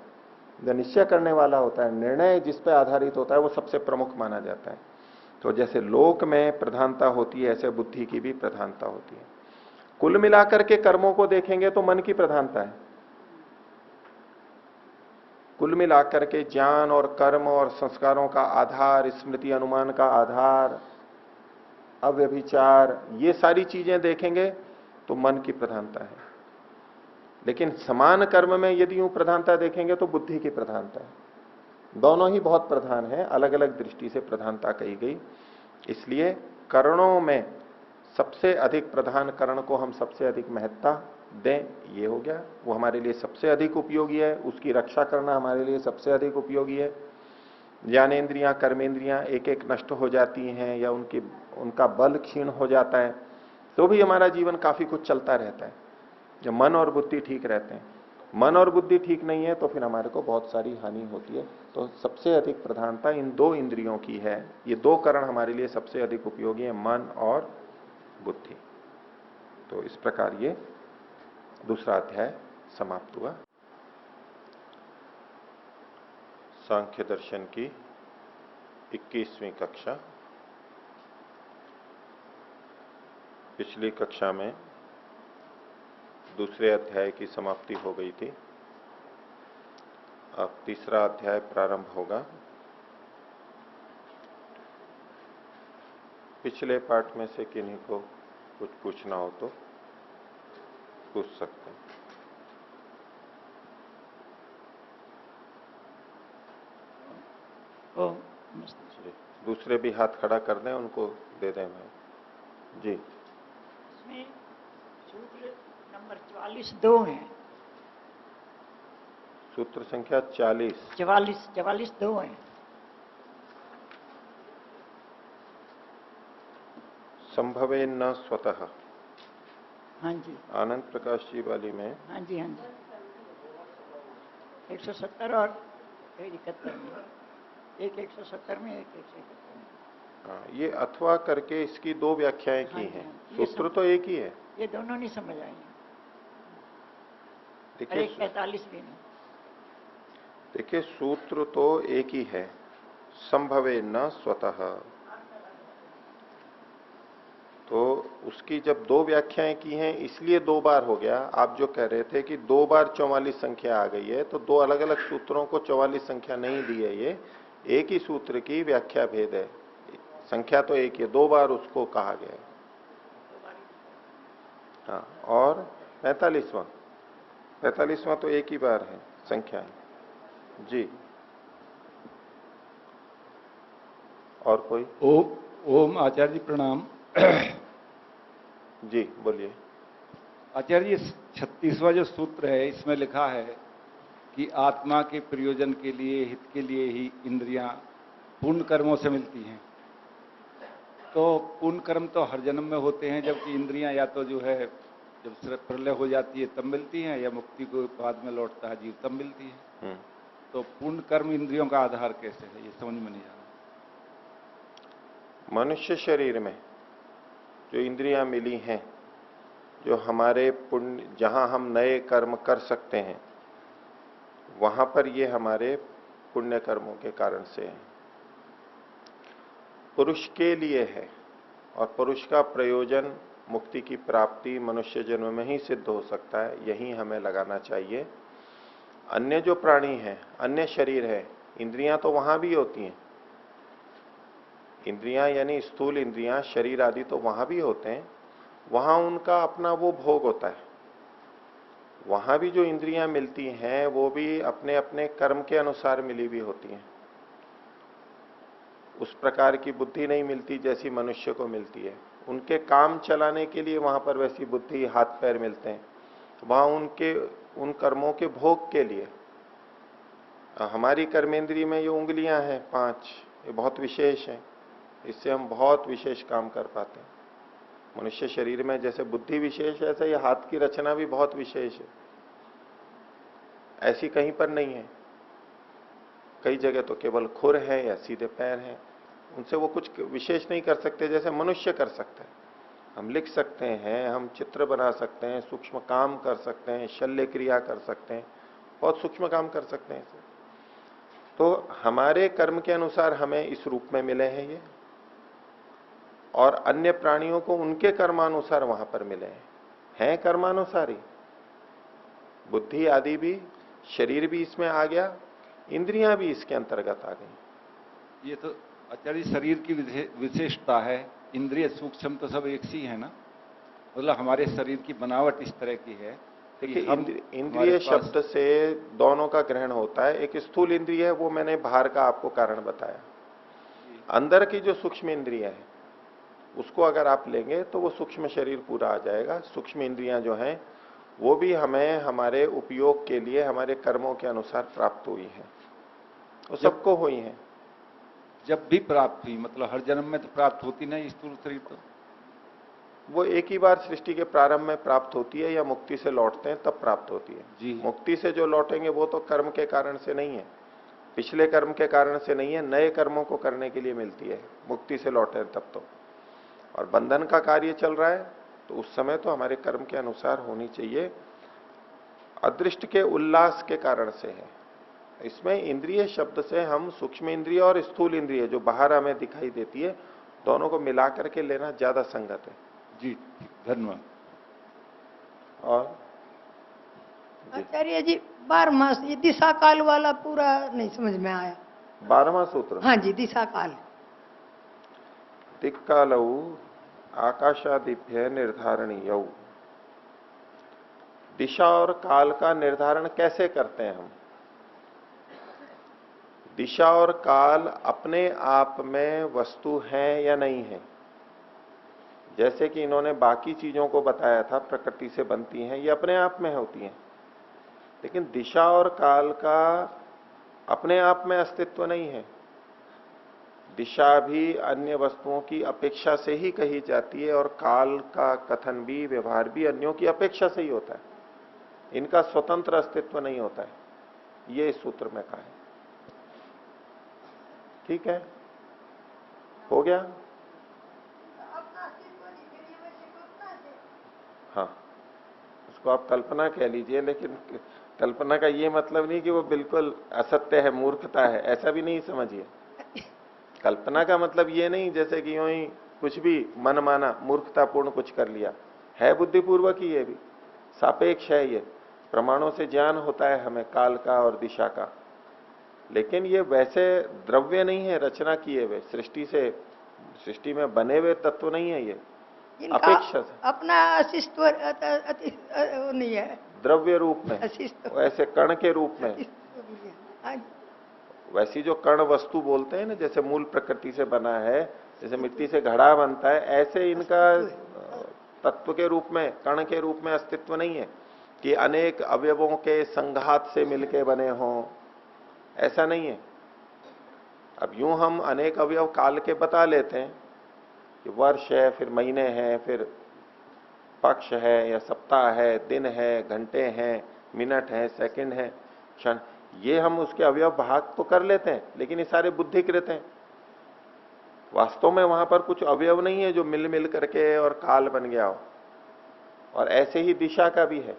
Speaker 2: जो निश्चय करने वाला होता है, निर्णय जिस पर आधारित होता है, वो सबसे प्रमुख माना जाता है। तो जैसे लोक में प्रधानता होती है, ऐसे बुद्धि की भी प्रधानता होती है। कुल मिलाकर के कर्मों को देखेंगे तो मन की प्रधानता है। कुल मिलाकर के ज्ञान और कर्म और संस्कारों का आधार, स्मृति अनुमान का आधार, अव्यभिचार, ये सारी चीजें देखेंगे तो मन की प्रधानता है। लेकिन समान कर्म में यदि यूं प्रधानता देखेंगे तो बुद्धि की प्रधानता है। दोनों ही बहुत प्रधान है, अलग अलग दृष्टि से प्रधानता कही गई। इसलिए करणों में सबसे अधिक प्रधान करण को हम सबसे अधिक महत्ता दें, ये हो गया, वो हमारे लिए सबसे अधिक उपयोगी है, उसकी रक्षा करना हमारे लिए सबसे अधिक उपयोगी है। ज्ञानेन्द्रियां, कर्मेंद्रियां एक एक नष्ट हो जाती हैं या उनका बल क्षीण हो जाता है तो भी हमारा जीवन काफी कुछ चलता रहता है, जब मन और बुद्धि ठीक रहते हैं। मन और बुद्धि ठीक नहीं है तो फिर हमारे को बहुत सारी हानि होती है। तो सबसे अधिक प्रधानता इन दो इंद्रियों की है, ये दो करण हमारे लिए सबसे अधिक उपयोगी है, मन और बुद्धि। तो इस प्रकार ये दूसरा अध्याय समाप्त हुआ। सांख्य दर्शन की 21वीं कक्षा। पिछली कक्षा में दूसरे अध्याय की समाप्ति हो गई थी, अब तीसरा अध्याय प्रारंभ होगा। पिछले पाठ में से किन्हीं को कुछ पूछना हो तो पूछ सकते हैं। जी, दूसरे भी हाथ खड़ा कर दें, उनको दे दें मैं। जी,
Speaker 3: इसमें सूत्र नंबर 44(2) है।
Speaker 2: सूत्र संख्या
Speaker 3: 44(2) है।
Speaker 2: संभवे न स्वतः।
Speaker 3: हाँ जी,
Speaker 2: आनंद प्रकाश जी वाली में।
Speaker 3: हाँ जी, हाँ जी, 170 और 71 में, एक 170 में, एक 171 में।
Speaker 2: हाँ, ये अथवा करके इसकी दो व्याख्याएं की हैं। सूत्र तो एक ही है,
Speaker 3: ये दोनों नहीं समझ आई।
Speaker 2: देखिए
Speaker 3: 45 भी नहीं।
Speaker 2: देखिए सूत्र तो एक ही है, संभवे न स्वतः। तो उसकी जब दो व्याख्याएं की हैं इसलिए दो बार हो गया। आप जो कह रहे थे कि दो बार 44 संख्या आ गई है, तो दो अलग अलग सूत्रों को 44 संख्या नहीं दी है, ये एक ही सूत्र की व्याख्या भेद है। संख्या तो एक ही, दो बार उसको कहा गया है। हाँ, और 45वां तो एक ही बार है संख्या है। जी, और कोई?
Speaker 4: ओम आचार्य जी प्रणाम।
Speaker 2: जी बोलिए।
Speaker 4: आचार्य जी 36वां जो सूत्र है इसमें लिखा है कि आत्मा के प्रयोजन के लिए, हित के लिए ही इंद्रियां पुण्य कर्मों से मिलती हैं। तो पुण्य कर्म तो हर जन्म में होते हैं, जबकि इंद्रियां या तो जो है जब प्रलय हो जाती है तब मिलती हैं, या मुक्ति को बाद में लौटता है जीव तब मिलती है। तो पुण्य कर्म इंद्रियों का आधार कैसे है, ये समझ में नहीं आ रहा।
Speaker 2: मनुष्य शरीर में जो इंद्रियां मिली हैं, जो हमारे पुण्य, जहां हम नए कर्म कर सकते हैं, वहां पर ये हमारे पुण्य कर्मों के कारण से है। पुरुष के लिए है, और पुरुष का प्रयोजन मुक्ति की प्राप्ति मनुष्य जन्म में ही सिद्ध हो सकता है, यही हमें लगाना चाहिए। अन्य जो प्राणी है, अन्य शरीर है, इंद्रियां तो वहां भी होती हैं। इंद्रियां यानी स्थूल इंद्रियां, शरीर आदि तो वहां भी होते हैं, वहां उनका अपना वो भोग होता है। वहां भी जो इंद्रियां मिलती हैं वो भी अपने अपने कर्म के अनुसार मिली हुई होती हैं। उस प्रकार की बुद्धि नहीं मिलती जैसी मनुष्य को मिलती है। उनके काम चलाने के लिए वहां पर वैसी बुद्धि, हाथ पैर मिलते हैं, वहां उन कर्मों के भोग के लिए। हमारी कर्मेंद्रिय में ये उंगलियां हैं 5, ये बहुत विशेष है, इससे हम बहुत विशेष काम कर पाते हैं। मनुष्य शरीर में जैसे बुद्धि विशेष है, ऐसे ये हाथ की रचना भी बहुत विशेष है, ऐसी कहीं पर नहीं है। कई जगह तो केवल खुर है या सीधे पैर हैं, उनसे वो कुछ विशेष नहीं कर सकते जैसे मनुष्य कर सकते हैं। हम लिख सकते हैं, हम चित्र बना सकते हैं, सूक्ष्म काम कर सकते हैं, शल्य क्रिया कर सकते हैं, बहुत सूक्ष्म काम कर सकते हैं। तो हमारे कर्म के अनुसार हमें इस रूप में मिले हैं ये, और अन्य प्राणियों को उनके कर्मानुसार वहां पर मिले हैं कर्मानुसारी। बुद्धि आदि भी, शरीर भी इसमें आ गया, इंद्रियां भी इसके अंतर्गत आ गई।
Speaker 4: ये तो आचार्य शरीर की विशेषता है, इंद्रिय सूक्ष्म तो सब एक सी है ना, मतलब हमारे शरीर की बनावट इस तरह की है,
Speaker 2: देखिए
Speaker 4: हम
Speaker 2: इंद्रिय
Speaker 4: हमारे पास-
Speaker 2: शब्द से दोनों का ग्रहण होता है। एक स्थूल इंद्रिय है, वो मैंने बाहर का आपको कारण बताया। अंदर की जो सूक्ष्म इंद्रिय है उसको अगर आप लेंगे तो वो सूक्ष्म शरीर पूरा आ जाएगा। सूक्ष्म इंद्रियां जो हैं वो भी हमें हमारे उपयोग के लिए हमारे कर्मों के अनुसार प्राप्त हुई हैं, वो सबको हुई हैं।
Speaker 4: जब भी प्राप्त हुई, मतलब हर जन्म में तो प्राप्त होती नहीं स्थूल शरीर तो।
Speaker 2: वो एक ही बार सृष्टि के प्रारंभ में प्राप्त होती है या मुक्ति से लौटते हैं तब प्राप्त होती है।
Speaker 4: जी।
Speaker 2: मुक्ति से जो लौटेंगे वो तो कर्म के कारण से नहीं है, पिछले कर्म के कारण से नहीं है, नए कर्मों को करने के लिए मिलती है। मुक्ति से लौटे तब तो, और बंधन का कार्य चल रहा है तो उस समय तो हमारे कर्म के अनुसार होनी चाहिए। अदृष्ट के उल्लास के कारण से है। इसमें इंद्रिय शब्द से हम सूक्ष्म इंद्रिय और स्थूल इंद्रिय जो बाहर हमें दिखाई देती है दोनों को मिलाकर के लेना ज्यादा संगत है।
Speaker 4: जी, धन्यवाद।
Speaker 2: और जी,
Speaker 5: आचार्य जी 12 मास ये दिशा काल वाला पूरा नहीं समझ में आया।
Speaker 2: 12वां सूत्र।
Speaker 5: हाँ जी, दिशा काल।
Speaker 2: दिक्कालौ आकाशादिभ्य निर्धारणीय। दिशा और काल का निर्धारण कैसे करते हैं हम? दिशा और काल अपने आप में वस्तु है या नहीं है? जैसे कि इन्होंने बाकी चीजों को बताया था, प्रकृति से बनती हैं, ये अपने आप में होती हैं। लेकिन दिशा और काल का अपने आप में अस्तित्व नहीं है। दिशा भी अन्य वस्तुओं की अपेक्षा से ही कही जाती है और काल का कथन भी, व्यवहार भी अन्यों की अपेक्षा से ही होता है। इनका स्वतंत्र अस्तित्व नहीं होता है। ये इस सूत्र में कहा है। ठीक है, हो गया? हाँ, उसको आप कल्पना कह लीजिए, लेकिन कल्पना का ये मतलब नहीं कि वो बिल्कुल असत्य है, मूर्खता है, ऐसा भी नहीं समझिए। कल्पना का मतलब ये नहीं जैसे कि यूं ही कुछ भी मन माना, मूर्खतापूर्ण कुछ कर लिया है। बुद्धिपूर्वक ही ये भी सापेक्ष है। ये प्रमाणों से ज्ञान होता है हमें काल का और दिशा का, लेकिन ये वैसे द्रव्य नहीं है, रचना किए हुए, सृष्टि में बने हुए तत्व नहीं है ये।
Speaker 5: इनका
Speaker 2: अपेक्षा से
Speaker 5: अपना अस्तित्व वो नहीं है।
Speaker 2: द्रव्य रूप में,
Speaker 5: अस्तित्व।
Speaker 2: वैसे कण के रूप में।
Speaker 5: हाँ जी।
Speaker 2: वैसी जो कण वस्तु बोलते हैं ना, जैसे मूल प्रकृति से बना है, जैसे मिट्टी से घड़ा बनता है, ऐसे इनका तत्व के रूप में, कण के रूप में अस्तित्व नहीं है कि अनेक अवयवों के संघात से मिलके बने हों, ऐसा नहीं है। अब यूं हम अनेक अवयव काल के बता लेते हैं कि वर्ष है, फिर महीने हैं, फिर पक्ष है या सप्ताह है, दिन है, घंटे हैं, मिनट है, सेकंड है, क्षण, ये हम उसके अवयव भाग तो कर लेते हैं, लेकिन ये सारे बुद्धिकृत हैं। वास्तव में वहां पर कुछ अवयव नहीं है जो मिल मिल करके और काल बन गया हो। और ऐसे ही दिशा का भी है।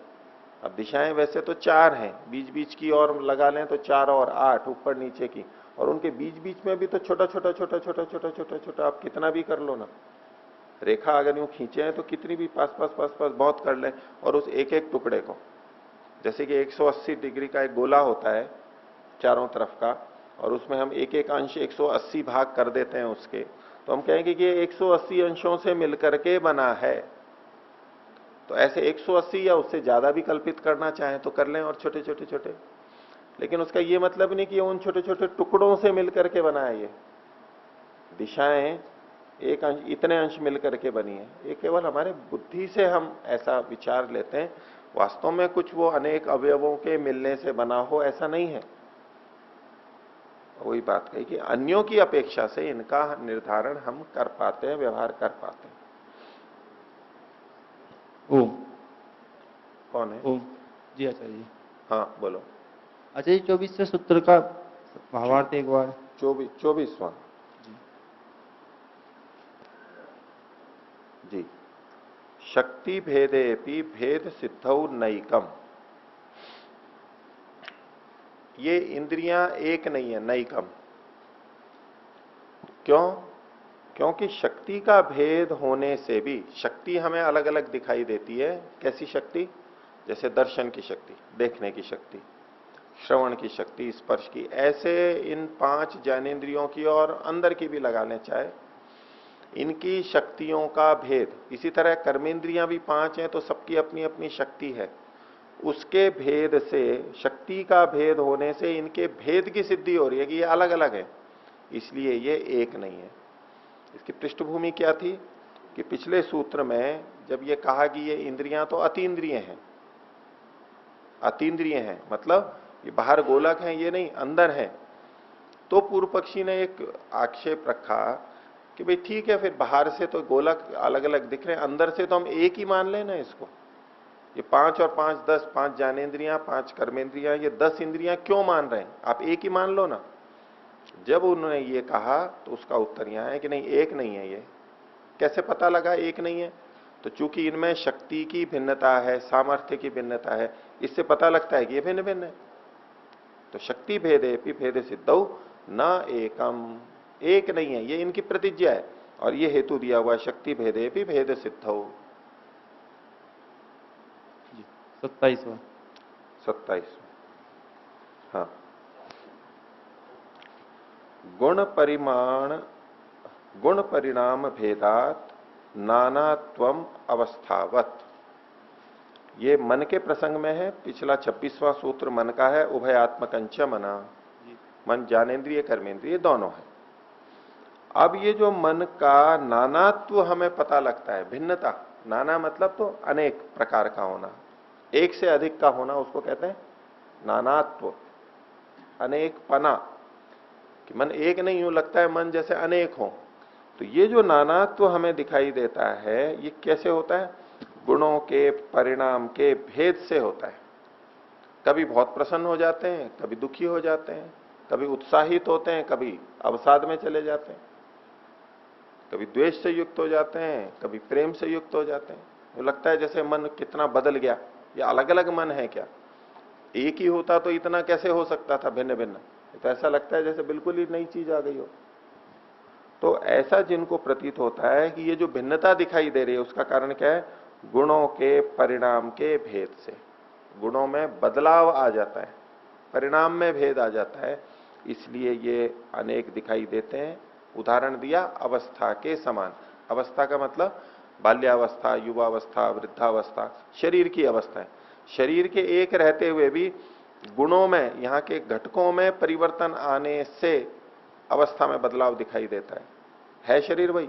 Speaker 2: अब दिशाएं वैसे तो 4 हैं, बीच बीच की और लगा लें तो 4 और 8 ऊपर नीचे की, और उनके बीच बीच में भी तो छोटा छोटा छोटा छोटा छोटा छोटा छोटा आप कितना भी कर लो ना। रेखा अगर यूं खींचे हैं तो कितनी भी पास पास पास पास बहुत कर लें, और उस एक एक टुकड़े को, जैसे कि 180 डिग्री का एक गोला होता है चारों तरफ का, और उसमें हम एक एक अंश 180 भाग कर देते हैं उसके, तो हम कहेंगे कि ये 180 अंशों से मिलकर के बना है। तो ऐसे 180 या उससे ज्यादा भी कल्पित करना चाहें तो कर लें, और छोटे छोटे छोटे, लेकिन उसका ये मतलब नहीं कि ये उन छोटे छोटे टुकड़ों से मिलकर के बना है। ये दिशाएं एक अंश, इतने अंश मिलकर के बनी है। ये केवल हमारे बुद्धि से हम ऐसा विचार लेते हैं, वास्तव में कुछ वो अनेक अवयवों के मिलने से बना हो ऐसा नहीं है। वही बात कही कि अन्यों की अपेक्षा से इनका निर्धारण हम कर पाते हैं, व्यवहार कर पाते हैं।
Speaker 6: ओम।
Speaker 2: कौन है?
Speaker 6: ओम जी आचार्य जी।
Speaker 2: हाँ बोलो।
Speaker 6: आचार्य जी 24वें सूत्र का भावार्थ एक बार।
Speaker 2: 24वां जी। शक्ति भेदेपि भेद सिद्धौ नैकम। ये इंद्रियां एक नहीं है, नैकम। क्यों? क्योंकि शक्ति का भेद होने से भी, शक्ति हमें अलग अलग दिखाई देती है। कैसी शक्ति? जैसे दर्शन की शक्ति, देखने की शक्ति, श्रवण की शक्ति, स्पर्श की, ऐसे इन 5 ज्ञानेंद्रियों की और अंदर की भी लगा लें चाहे, इनकी शक्तियों का भेद। इसी तरह कर्मेंद्रियां भी 5 हैं तो सबकी अपनी अपनी शक्ति है। उसके भेद से, शक्ति का भेद होने से इनके भेद की सिद्धि हो रही है कि ये अलग अलग है, इसलिए ये एक नहीं है। इसकी पृष्ठभूमि क्या थी कि पिछले सूत्र में जब ये कहा कि ये इंद्रियां तो अतीन्द्रिय हैं, अतीन्द्रिय हैं मतलब ये बाहर गोलक हैं, ये नहीं अंदर हैं, तो पूर्व पक्षी ने एक आक्षेप रखा कि भाई ठीक है, फिर बाहर से तो गोलक अलग अलग दिख रहे हैं, अंदर से तो हम एक ही मान लेना इसको। ये 5 और 5 10, 5 ज्ञानेन्द्रियां, 5 कर्मेंद्रियां, ये 10 इंद्रियां क्यों मान रहे हैं, आप एक ही मान लो ना। जब उन्होंने ये कहा तो उसका उत्तर यहां है कि नहीं, एक नहीं है। ये कैसे पता लगा एक नहीं है? तो चूंकि इनमें शक्ति की भिन्नता है, सामर्थ्य की भिन्नता है, इससे पता लगता है कि ये भिन्न भिन्न है। तो शक्ति भेदे भी भेद सिद्धौ न एकम, एक नहीं है, ये इनकी प्रतिज्ञा है। और ये हेतु दिया हुआ शक्ति भेदे भी भेद सिद्धौ।
Speaker 6: 27वां
Speaker 2: 27। हाँ, गुण परिमाण गुण परिणाम भेदात नानात्वम अवस्थावत, ये मन के प्रसंग में है। पिछला 26वां सूत्र मन का है, उभयात्मकंच मना, मन ज्ञानेन्द्रिय कर्मेंद्रिय दोनों है। अब ये जो मन का नानात्व हमें पता लगता है, भिन्नता, नाना मतलब तो अनेक प्रकार का होना, एक से अधिक का होना, उसको कहते हैं नानात्व, अनेक पना, कि मन एक नहीं हो, लगता है मन जैसे अनेक हो। तो ये जो नानात्व हमें दिखाई देता है, ये कैसे होता है? गुणों के परिणाम के भेद से होता है। कभी बहुत प्रसन्न हो जाते हैं, कभी दुखी हो जाते हैं, कभी उत्साहित होते हैं, कभी अवसाद में चले जाते हैं, कभी द्वेष से युक्त हो जाते हैं, कभी प्रेम से युक्त हो जाते हैं। तो लगता है जैसे मन कितना बदल गया, ये अलग अलग मन है क्या? एक ही होता तो इतना कैसे हो सकता था भिन्न भिन्न? तो ऐसा लगता है जैसे बिल्कुल ही नई चीज आ गई हो। तो ऐसा जिनको प्रतीत होता है कि ये जो भिन्नता दिखाई दे रही है, उसका कारण क्या है? गुणों के परिणाम के भेद से। गुणों में बदलाव आ जाता है, परिणाम में भेद आ जाता है, इसलिए ये अनेक दिखाई देते हैं। उदाहरण दिया अवस्था के समान। अवस्था का मतलब बाल्यावस्था, युवावस्था, वृद्धावस्था, शरीर की अवस्था है। शरीर के एक रहते हुए भी गुणों में, यहाँ के घटकों में परिवर्तन आने से अवस्था में बदलाव दिखाई देता है शरीर वही।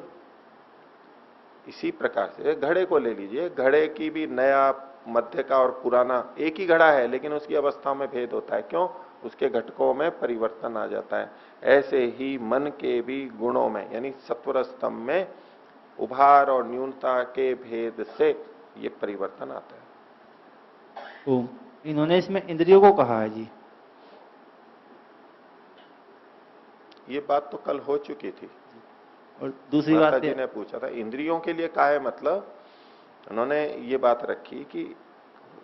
Speaker 2: इसी प्रकार से घड़े को ले लीजिए, घड़े की भी नया, मध्य का और पुराना एक ही घड़ा है, लेकिन उसकी अवस्थाओं में भेद होता है। क्यों? उसके घटकों में परिवर्तन आ जाता है। ऐसे ही मन के भी गुणों में, यानी सत्वर स्तंभ में उभार और न्यूनता के भेद से ये परिवर्तन आता है।
Speaker 6: तो इन्होंने इसमें इंद्रियों को कहा है जी।
Speaker 2: ये बात तो कल हो चुकी थी।
Speaker 6: और दूसरी बात
Speaker 2: जी ने पूछा था इंद्रियों के लिए कहा है, मतलब उन्होंने ये बात रखी कि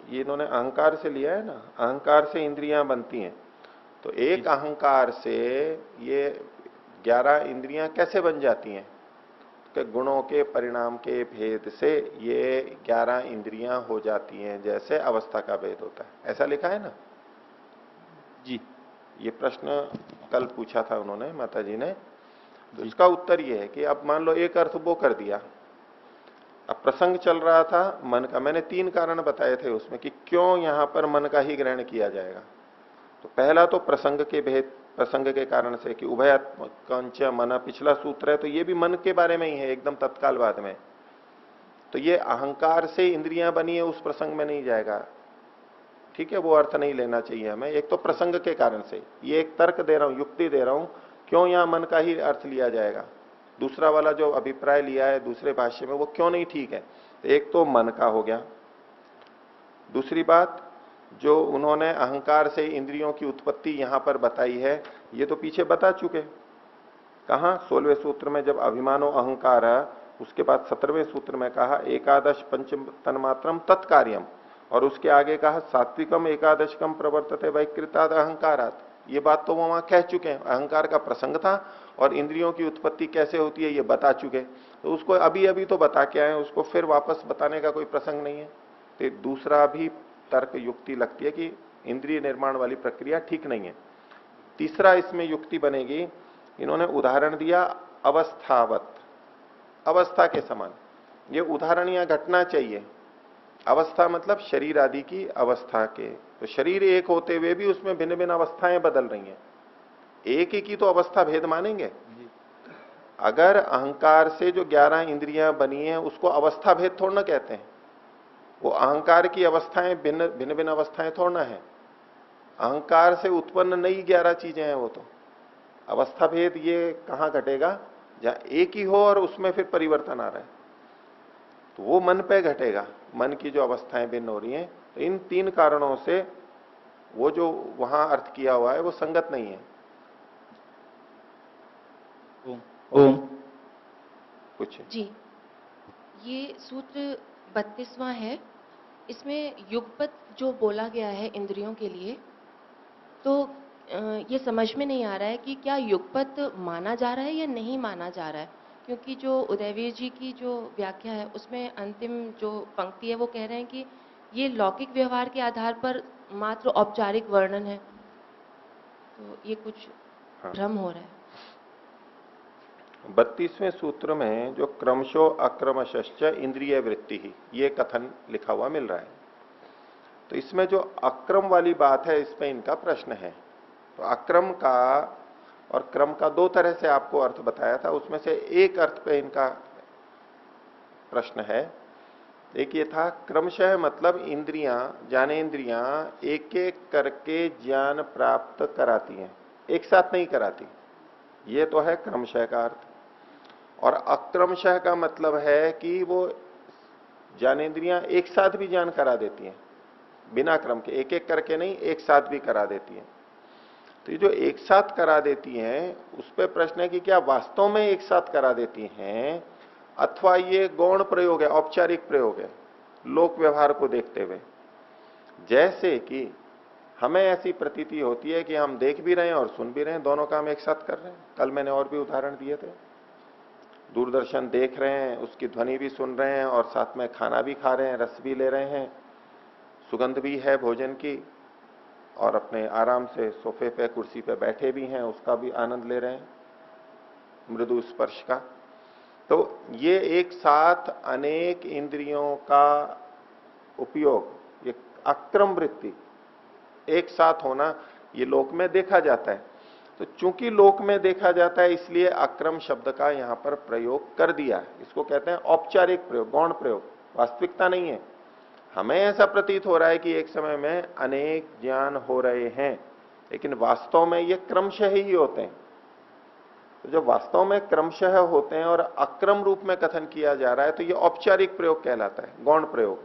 Speaker 2: ये इन्होंने अहंकार से लिया है ना, अहंकार से इंद्रियां बनती हैं। तो एक अहंकार से ये 11 इंद्रियां कैसे बन जाती हैं? कि गुणों के परिणाम के भेद से ये 11 इंद्रियां हो जाती हैं, जैसे अवस्था का भेद होता है। ऐसा लिखा है ना
Speaker 6: जी।
Speaker 2: ये प्रश्न कल पूछा था उन्होंने, माता जी ने। तो इसका उत्तर ये है कि अब मान लो एक अर्थ वो कर दिया, अब प्रसंग चल रहा था मन का, मैंने 3 कारण बताए थे उसमें कि क्यों यहां पर मन का ही ग्रहण किया जाएगा। तो पहला तो प्रसंग के भेद, प्रसंग के कारण से कि उभयात्मकंच मन, पिछला सूत्र है तो ये भी मन के बारे में ही है, एकदम तत्काल बाद में। तो ये अहंकार से इंद्रियां बनी है, उस प्रसंग में नहीं जाएगा। ठीक है, वो अर्थ नहीं लेना चाहिए हमें। एक तो प्रसंग के कारण से, ये एक तर्क दे रहा हूं, युक्ति दे रहा हूं, क्यों यहां मन का ही अर्थ लिया जाएगा। दूसरा वाला जो अभिप्राय लिया है दूसरे भाष्य में, वो क्यों नहीं ठीक है। एक तो मन का हो गया। दूसरी बात, जो उन्होंने अहंकार से इंद्रियों की उत्पत्ति यहां पर बताई है, ये तो पीछे बता चुके। कहां? 16वें सूत्र में जब अभिमानो अहंकार, उसके बाद 17वें सूत्र में कहा एकादश पंच तन्मात्रम तत्कार्यम, और उसके आगे कहा सात्विकम एकादशकम प्रवर्तते वैकृताद अहंकारात। ये बात तो वो वहां कह चुके हैं। अहंकार का प्रसंग था और इंद्रियों की उत्पत्ति कैसे होती है ये बता चुके। तो उसको अभी अभी तो बता के आए, उसको फिर वापस बताने का कोई प्रसंग नहीं है। तो दूसरा भी तर्क युक्ति लगती है कि इंद्रिय निर्माण वाली प्रक्रिया ठीक नहीं है। तीसरा इसमें युक्ति बनेगी, इन्होंने उदाहरण दिया अवस्थावत, अवस्था के समान। ये उदाहरण यहां घटना चाहिए अवस्था मतलब शरीर आदि की अवस्था के, तो शरीर एक होते हुए भी उसमें भिन्न भिन्न अवस्थाएं बदल रही हैं। एक ही की तो अवस्था भेद मानेंगे। अगर अहंकार से जो 11 इंद्रियां बनी हैं उसको अवस्था भेद थोड़ा ना कहते हैं। वो अहंकार की अवस्थाएं भिन्न भिन्न भिन्न अवस्थाएं थोड़ा ना है। अहंकार से उत्पन्न नई 11 चीजें हैं वो तो। अवस्था भेद ये कहां घटेगा? जहां एक ही हो और उसमें फिर परिवर्तन आ रहा है, तो वो मन पे घटेगा। मन की जो अवस्थाएं भिन्न हो रही हैं, तो इन 3 कारणों से वो जो वहां अर्थ किया हुआ है वो संगत नहीं है।
Speaker 6: ओम।
Speaker 2: कुछ
Speaker 7: जी, ये सूत्र 32वां है। इसमें युगपत जो बोला गया है इंद्रियों के लिए, तो ये समझ में नहीं आ रहा है कि क्या युगपत माना जा रहा है या नहीं माना जा रहा है, क्योंकि जो उदयवीर जी की जो व्याख्या है उसमें अंतिम जो पंक्ति है वो कह रहे हैं कि ये लौकिक व्यवहार के आधार पर मात्र औपचारिक वर्णन है, तो ये कुछ
Speaker 2: हाँ।
Speaker 7: भ्रम हो रहा है।
Speaker 2: 32वें सूत्र में जो क्रमशो अक्रमश्च इंद्रिय वृत्ति ही, ये कथन लिखा हुआ मिल रहा है। तो इसमें जो अक्रम वाली बात है, इस पे इनका प्रश्न है। तो अक्रम का और क्रम का 2 तरह से आपको अर्थ बताया था, उसमें से एक अर्थ पे इनका प्रश्न है। एक ये था क्रमशः मतलब इंद्रियां, ज्ञानेन्द्रियां एक एक करके ज्ञान प्राप्त कराती हैं, एक साथ नहीं कराती। ये तो है क्रमशः का अर्थ। और अक्रमशः का मतलब है कि वो ज्ञानेन्द्रियां एक साथ भी ज्ञान करा देती हैं, बिना क्रम के, एक एक करके नहीं, एक साथ भी करा देती हैं। तो ये जो एक साथ करा देती हैं, उस पर प्रश्न है कि क्या वास्तव में एक साथ करा देती हैं अथवा ये गौण प्रयोग है, औपचारिक प्रयोग है, लोक व्यवहार को देखते हुए। जैसे कि हमें ऐसी प्रतीति होती है कि हम देख भी रहे हैं और सुन भी रहे हैं, दोनों काम एक साथ कर रहे हैं। कल मैंने और भी उदाहरण दिए थे। दूरदर्शन देख रहे हैं, उसकी ध्वनि भी सुन रहे हैं और साथ में खाना भी खा रहे हैं, रस भी ले रहे हैं, सुगंध भी है भोजन की, और अपने आराम से सोफे पे कुर्सी पे बैठे भी हैं, उसका भी आनंद ले रहे हैं, मृदु स्पर्श का। तो ये एक साथ अनेक इंद्रियों का उपयोग, ये अक्रम वृत्ति, एक साथ होना, ये लोक में देखा जाता है। तो चूंकि लोक में देखा जाता है, इसलिए अक्रम शब्द का यहां पर प्रयोग कर दिया है। इसको कहते हैं औपचारिक प्रयोग, गौण प्रयोग, वास्तविकता नहीं है। हमें ऐसा प्रतीत हो रहा है कि एक समय में अनेक ज्ञान हो रहे हैं, लेकिन वास्तव में ये क्रमशः ही होते हैं। तो जब वास्तव में क्रमशः होते हैं और अक्रम रूप में कथन किया जा रहा है, तो ये औपचारिक प्रयोग कहलाता है, गौण प्रयोग।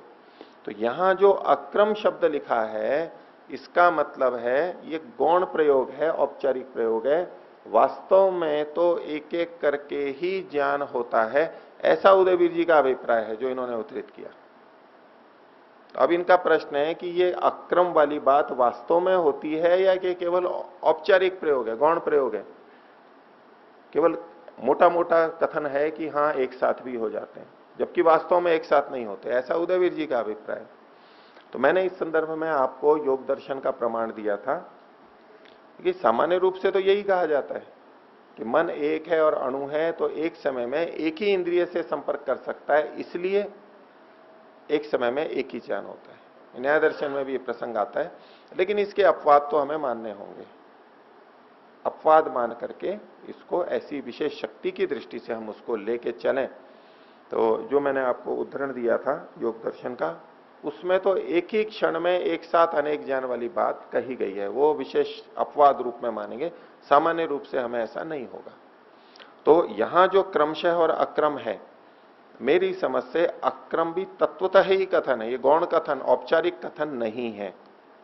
Speaker 2: तो यहां जो अक्रम शब्द लिखा है, इसका मतलब है ये गौण प्रयोग है, औपचारिक प्रयोग है। वास्तव में तो एक एक करके ही ज्ञान होता है, ऐसा उदयवीर जी का अभिप्राय है जो इन्होंने उद्धृत किया। अब इनका प्रश्न है कि ये अक्रम वाली बात वास्तव में होती है या कि केवल औपचारिक प्रयोग है, गौण प्रयोग है, केवल मोटा मोटा कथन है कि हाँ एक साथ भी हो जाते हैं, जबकि वास्तव में एक साथ नहीं होते, ऐसा उदयवीर जी का अभिप्राय है। तो मैंने इस संदर्भ में आपको योग दर्शन का प्रमाण दिया था कि सामान्य रूप से तो यही कहा जाता है कि मन एक है और अणु है, तो एक समय में एक ही इंद्रिय से संपर्क कर सकता है, इसलिए एक समय में एक ही ज्ञान होता है। न्याय दर्शन में भी ये प्रसंग आता है, लेकिन इसके अपवाद तो हमें मानने होंगे। अपवाद मान करके इसको ऐसी विशेष शक्ति की दृष्टि से हम उसको लेके चलें। तो जो मैंने आपको उदाहरण दिया था योग दर्शन का, उसमें तो एक ही क्षण में एक साथ अनेक ज्ञान वाली बात कही गई है, वो विशेष अपवाद रूप में मानेंगे, सामान्य रूप से हमें ऐसा नहीं होगा। तो यहां जो क्रमशः और अक्रम है, मेरी समझ से अक्रम भी तत्वतः ही कथन है, ये गौण कथन, औपचारिक कथन नहीं है।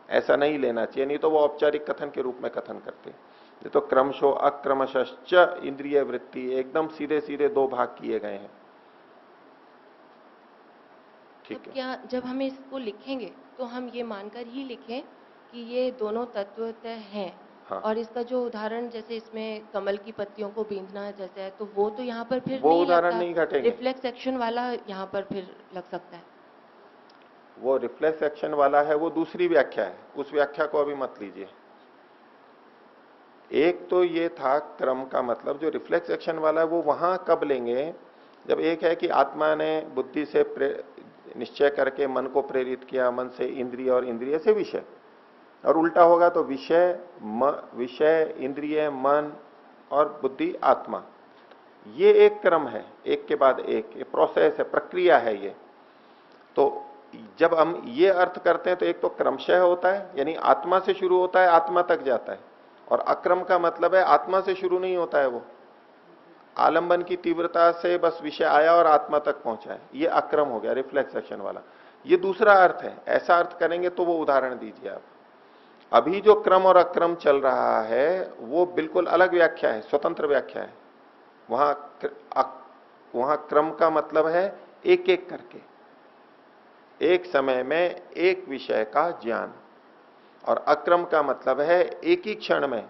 Speaker 2: ऐसा नहीं लेना चाहिए, नहीं तो वो औपचारिक कथन के रूप में कथन करते। ये तो क्रमशो अक्रमश्च इंद्रिय वृत्ति, एकदम सीधे सीधे 2 भाग किए गए हैं। ठीक है।
Speaker 7: क्या जब हम इसको लिखेंगे तो हम ये मानकर ही लिखें कि ये दोनों तत्वतः हैं?
Speaker 2: हाँ।
Speaker 7: और इसका जो उदाहरण जैसे इसमें कमल की पत्तियों को बींधना जैसे है, तो वो तो यहाँ पर फिर
Speaker 2: वो
Speaker 7: नहीं
Speaker 2: उदाहरण
Speaker 7: लगता,
Speaker 2: नहीं घटेंगे।
Speaker 7: रिफ्लेक्स एक्शन वाला यहाँ पर फिर लग सकता है।
Speaker 2: वो रिफ्लेक्स एक्शन वाला है, वो दूसरी व्याख्या है, उस व्याख्या को अभी मत लीजिए। एक तो ये था क्रम का मतलब, जो रिफ्लेक्स एक्शन वाला है वो वहां कब लेंगे, जब एक है कि आत्मा ने बुद्धि से निश्चय करके मन को प्रेरित किया, मन से इंद्रिय और इंद्रिय से विषय, और उल्टा होगा तो विषय इंद्रिय मन और बुद्धि आत्मा, ये एक क्रम है, एक के बाद एक, ये प्रोसेस है, प्रक्रिया है ये। तो जब हम ये अर्थ करते हैं तो एक तो क्रमशः होता है, यानी आत्मा से शुरू होता है आत्मा तक जाता है, और अक्रम का मतलब है आत्मा से शुरू नहीं होता है, वो आलंबन की तीव्रता से बस विषय आया और आत्मा तक पहुंचा है, ये अक्रम हो गया, रिफ्लेक्स एक्शन वाला। ये दूसरा अर्थ है, ऐसा अर्थ करेंगे तो वो उदाहरण दीजिए आप। अभी जो क्रम और अक्रम चल रहा है वो बिल्कुल अलग व्याख्या है, स्वतंत्र व्याख्या है। वहां क्रम का मतलब है एक एक करके, एक समय में एक विषय का ज्ञान, और अक्रम का मतलब है एक ही क्षण में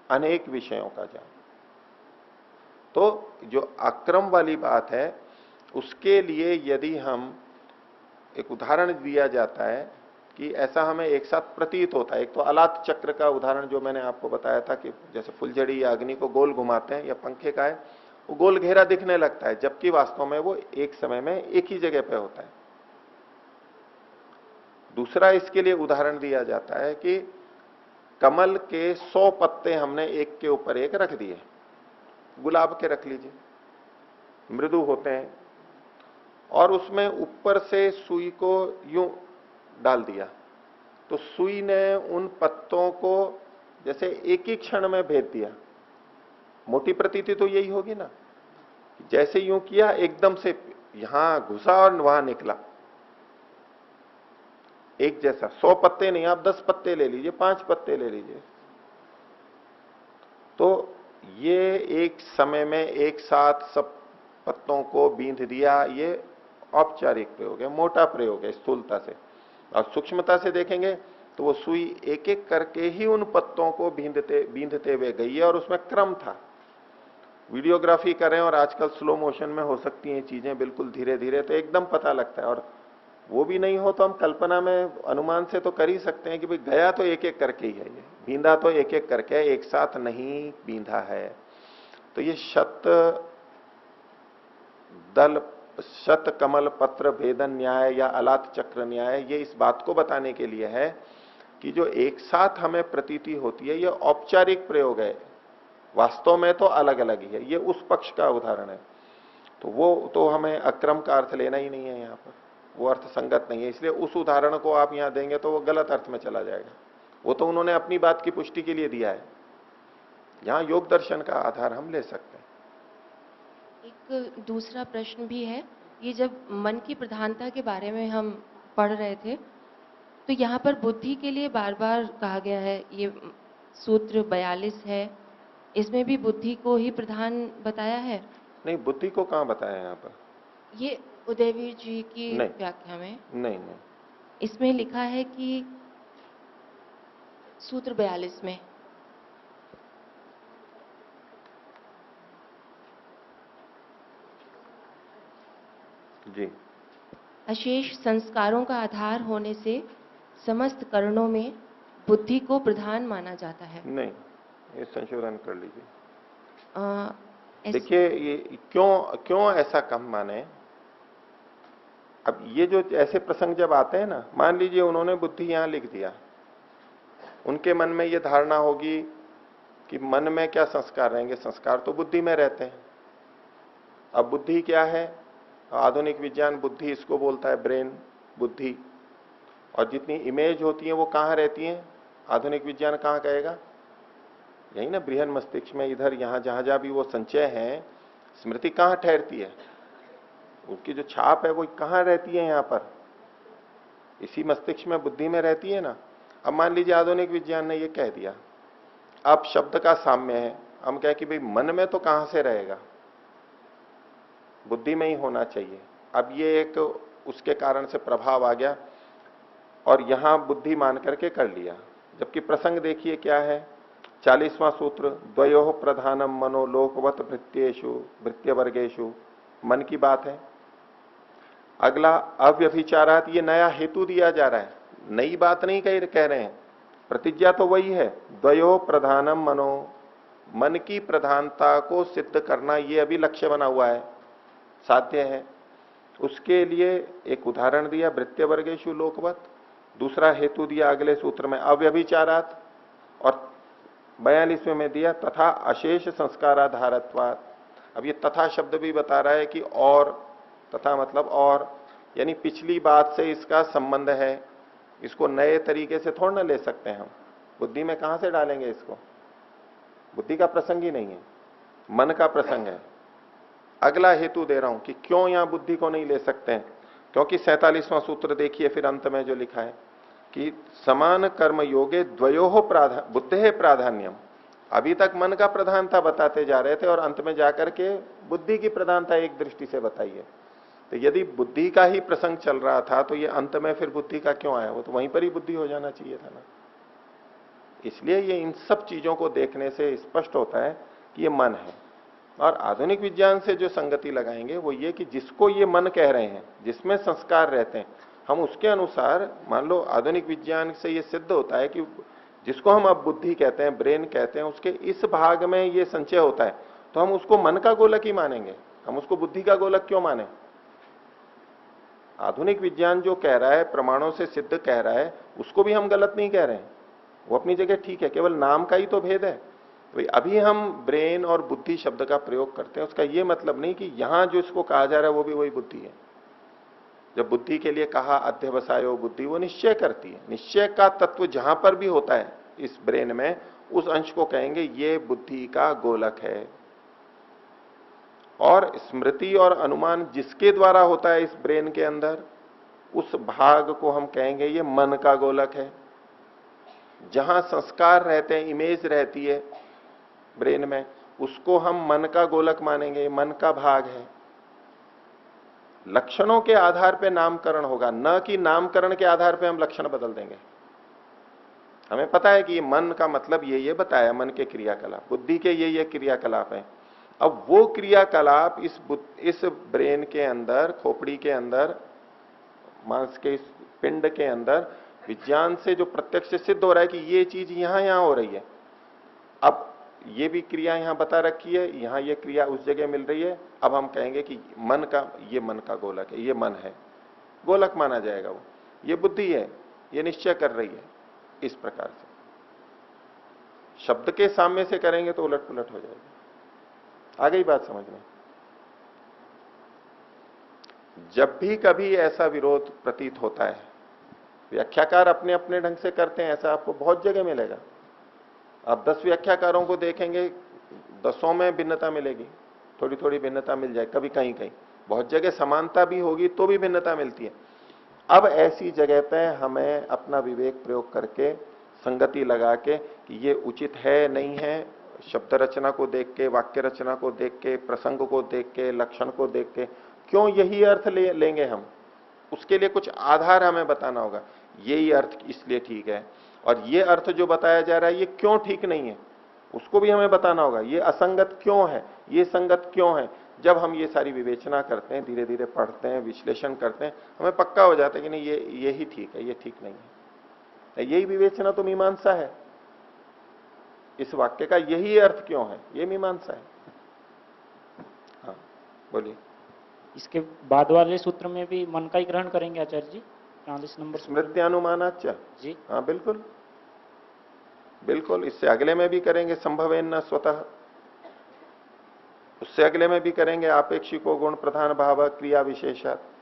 Speaker 2: अनेक विषयों का ज्ञान। तो जो अक्रम वाली बात है उसके लिए यदि हम एक उदाहरण दिया जाता है कि ऐसा हमें एक साथ प्रतीत होता है, एक तो अलात चक्र का उदाहरण जो मैंने आपको बताया था कि जैसे फुलझड़ी या अग्नि को गोल घुमाते हैं, या पंखे का है, वो गोल घेरा दिखने लगता है, जबकि वास्तव में वो एक समय में एक ही जगह पे होता है। दूसरा इसके लिए उदाहरण दिया जाता है कि कमल के 100 पत्ते हमने एक के ऊपर एक रख दिए, गुलाब के रख लीजिए, मृदु होते हैं, और उसमें ऊपर से सुई को यूं डाल दिया, तो सुई ने उन पत्तों को जैसे एक ही क्षण में भेद दिया। मोटी प्रतीति तो यही होगी ना, जैसे यूं किया एकदम से यहां घुसा और वहां निकला, एक जैसा। 100 पत्ते नहीं, आप 10 पत्ते ले लीजिए, 5 पत्ते ले लीजिए, तो ये एक समय में एक साथ सब पत्तों को बींध दिया। ये औपचारिक प्रयोग है, मोटा प्रयोग है स्थूलता से। और सूक्ष्मता से देखेंगे तो वो सुई एक एक करके ही उन पत्तों को बींधते हुए गई है, और उसमें क्रम था। वीडियोग्राफी करें और आजकल स्लो मोशन में हो सकती हैं चीजें, बिल्कुल धीरे धीरे, तो एकदम पता लगता है। और वो भी नहीं हो तो हम कल्पना में अनुमान से तो कर ही सकते हैं कि भाई गया तो एक एक करके ही है, ये बींधा तो एक एक करके है, एक साथ नहीं बींधा है। तो ये शत कमल पत्र भेदन न्याय या अलात चक्र न्याय, ये इस बात को बताने के लिए है कि जो एक साथ हमें प्रतीति होती है ये औपचारिक प्रयोग है, वास्तव में तो अलग अलग ही है। ये उस पक्ष का उदाहरण है, तो वो तो हमें अक्रम का अर्थ लेना ही नहीं है यहाँ पर, वो अर्थ संगत नहीं है। इसलिए उस उदाहरण को आप यहां देंगे तो वो गलत अर्थ में चला जाएगा। वो तो उन्होंने अपनी बात की पुष्टि के लिए दिया है, यहां योग दर्शन का आधार हम ले सकते हैं।
Speaker 7: एक दूसरा प्रश्न भी है, ये जब मन की प्रधानता के बारे में हम पढ़ रहे थे तो यहाँ पर बुद्धि के लिए बार बार कहा गया है, ये सूत्र 42 है, इसमें भी बुद्धि को ही प्रधान बताया है।
Speaker 2: नहीं, बुद्धि को कहां बताया यहाँ पर?
Speaker 7: ये उदयवीर जी की
Speaker 2: नहीं।
Speaker 7: व्याख्या में
Speaker 2: नहीं,
Speaker 7: इसमें लिखा है कि सूत्र 42 में
Speaker 2: जी,
Speaker 7: अशेष संस्कारों का आधार होने से समस्त करणों में बुद्धि को प्रधान माना जाता है।
Speaker 2: नहीं, ये संशोधन कर लीजिए।
Speaker 7: ऐसे-
Speaker 2: देखिए ये क्यों ऐसा कम माने। अब ये जो ऐसे प्रसंग जब आते हैं ना, मान लीजिए उन्होंने बुद्धि यहां लिख दिया, उनके मन में ये धारणा होगी कि मन में क्या संस्कार रहेंगे, संस्कार तो बुद्धि में रहते हैं। अब बुद्धि क्या है, आधुनिक विज्ञान बुद्धि इसको बोलता है, ब्रेन बुद्धि, और जितनी इमेज होती है वो कहाँ रहती है, आधुनिक विज्ञान कहाँ कहेगा, यही ना बृहन मस्तिष्क में, इधर यहां जहां जहां भी वो संचय है, स्मृति कहाँ ठहरती है, उसकी जो छाप है वो कहाँ रहती है, यहाँ पर इसी मस्तिष्क में, बुद्धि में रहती है ना। अब मान लीजिए आधुनिक विज्ञान ने ये कह दिया, अब शब्द का साम्य है, हम कहें कि भाई मन में तो कहां से रहेगा, बुद्धि में ही होना चाहिए। अब ये एक उसके कारण से प्रभाव आ गया और यहां बुद्धि मान करके कर लिया, जबकि प्रसंग देखिए क्या है, 40वां सूत्र, द्वयोः प्रधानम मनो लोकवत भृत्येषु भृत्य वर्गेषु, मन की बात है। अगला अव्यभिचारात, ये नया हेतु दिया जा रहा है, नई बात नहीं कह रहे हैं, प्रतिज्ञा तो वही है, द्वयोः प्रधानम मनो, मन की प्रधानता को सिद्ध करना ये अभी लक्ष्य बना हुआ है, साध्य है। उसके लिए एक उदाहरण दिया वृत्य वर्गेशु लोकवत, दूसरा हेतु दिया अगले सूत्र में अव्यभिचारात, और 42वें में दिया तथा अशेष संस्काराधारत्वात्। अब ये तथा शब्द भी बता रहा है कि और, तथा मतलब और, यानी पिछली बात से इसका संबंध है, इसको नए तरीके से थोड़ा ना ले सकते हैं हम। बुद्धि में कहां से डालेंगे इसको, बुद्धि का प्रसंग ही नहीं है, मन का प्रसंग है। अगला हेतु दे रहा हूं कि क्यों यहां बुद्धि को नहीं ले सकते हैं, क्योंकि 47वां सूत्र देखिए फिर अंत में जो लिखा है कि समान कर्म योगे द्वयोः बुद्धे प्राधान्यम। अभी तक मन का प्रधानता बताते जा रहे थे और अंत में जाकर के बुद्धि की प्रधानता एक दृष्टि से बताई है। तो यदि बुद्धि का ही प्रसंग चल रहा था तो ये अंत में फिर बुद्धि का क्यों आया, वो तो वहीं पर ही बुद्धि हो जाना चाहिए था ना। इसलिए ये इन सब चीजों को देखने से स्पष्ट होता है कि ये मन है। और आधुनिक विज्ञान से जो संगति लगाएंगे वो ये कि जिसको ये मन कह रहे हैं, जिसमें संस्कार रहते हैं, हम उसके अनुसार, मान लो आधुनिक विज्ञान से ये सिद्ध होता है कि जिसको हम अब बुद्धि कहते हैं, ब्रेन कहते हैं, उसके इस भाग में ये संचय होता है, तो हम उसको मन का गोलक ही मानेंगे, हम उसको बुद्धि का गोलक क्यों माने। आधुनिक विज्ञान जो कह रहा है, प्रमाणों से सिद्ध कह रहा है, उसको भी हम गलत नहीं कह रहे हैं, वो अपनी जगह ठीक है, केवल नाम का ही तो भेद है। तो अभी हम ब्रेन और बुद्धि शब्द का प्रयोग करते हैं, उसका ये मतलब नहीं कि यहां जो इसको कहा जा रहा है वो भी वही बुद्धि है। जब बुद्धि के लिए कहा अध्यवसायो बुद्धि, वो निश्चय करती है, निश्चय का तत्व जहां पर भी होता है इस ब्रेन में, उस अंश को कहेंगे ये बुद्धि का गोलक है। और स्मृति और अनुमान जिसके द्वारा होता है इस ब्रेन के अंदर, उस भाग को हम कहेंगे ये मन का गोलक है। जहां संस्कार रहते हैं, इमेज रहती है ब्रेन में, उसको हम मन का गोलक मानेंगे, मन का भाग है। लक्षणों के आधार पे नामकरण होगा, न कि नामकरण के आधार पे हम लक्षण बदल देंगे। हमें पता है कि मन का मतलब ये बताया, मन के क्रियाकलाप, बुद्धि के ये क्रियाकलाप हैं। अब वो क्रियाकलाप इस ब्रेन के अंदर, खोपड़ी के अंदर, मांस के इस पिंड के अंदर विज्ञान से जो प्रत्यक्ष सिद्ध हो रहा है कि ये चीज यहां हो रही है। अब ये भी क्रिया यहां बता रखी है, यहां ये क्रिया उस जगह मिल रही है। अब हम कहेंगे कि मन का गोलक है, ये मन है, गोलक माना जाएगा वो, ये बुद्धि है, ये निश्चय कर रही है। इस प्रकार से शब्द के सामने से करेंगे तो उलट पुलट हो जाएगा। आ गई बात समझ में। जब भी कभी ऐसा विरोध प्रतीत होता है, व्याख्याकार अपने अपने ढंग से करते हैं, ऐसा आपको बहुत जगह मिलेगा। आप 10 व्याख्याकारों को देखेंगे, 10 में भिन्नता मिलेगी, थोड़ी थोड़ी भिन्नता मिल जाए, कभी कहीं कहीं, बहुत जगह समानता भी होगी तो भी भिन्नता मिलती है। अब ऐसी जगह पे हमें अपना विवेक प्रयोग करके, संगति लगा के कि ये उचित है नहीं है, शब्द रचना को देख के, वाक्य रचना को देख के, प्रसंग को देख के, लक्षण को देख के, क्यों यही अर्थ लेंगे हम, उसके लिए कुछ आधार हमें बताना होगा। यही अर्थ इसलिए ठीक है, और ये अर्थ जो बताया जा रहा है ये क्यों ठीक नहीं है, उसको भी हमें बताना होगा। ये असंगत क्यों है, ये संगत क्यों है। जब हम ये सारी विवेचना करते हैं, धीरे धीरे पढ़ते हैं, विश्लेषण करते हैं, हमें पक्का हो जाता है कि नहीं ये ही ठीक है, ये ठीक नहीं है। यही विवेचना तो मीमांसा है। इस वाक्य का यही अर्थ क्यों है, ये मीमांसा है। हाँ बोलिए।
Speaker 8: इसके बाद वाले सूत्र में भी मन का ही ग्रहण करेंगे आचार्य जी, 40 नंबर
Speaker 2: स्मृत्यानुमानाच
Speaker 8: जी।
Speaker 2: हाँ बिल्कुल बिल्कुल। इससे अगले में भी करेंगे संभवेन स्वतः, उससे अगले में भी करेंगे आपेक्षिको गुण प्रधान भाव क्रिया विशेषात्।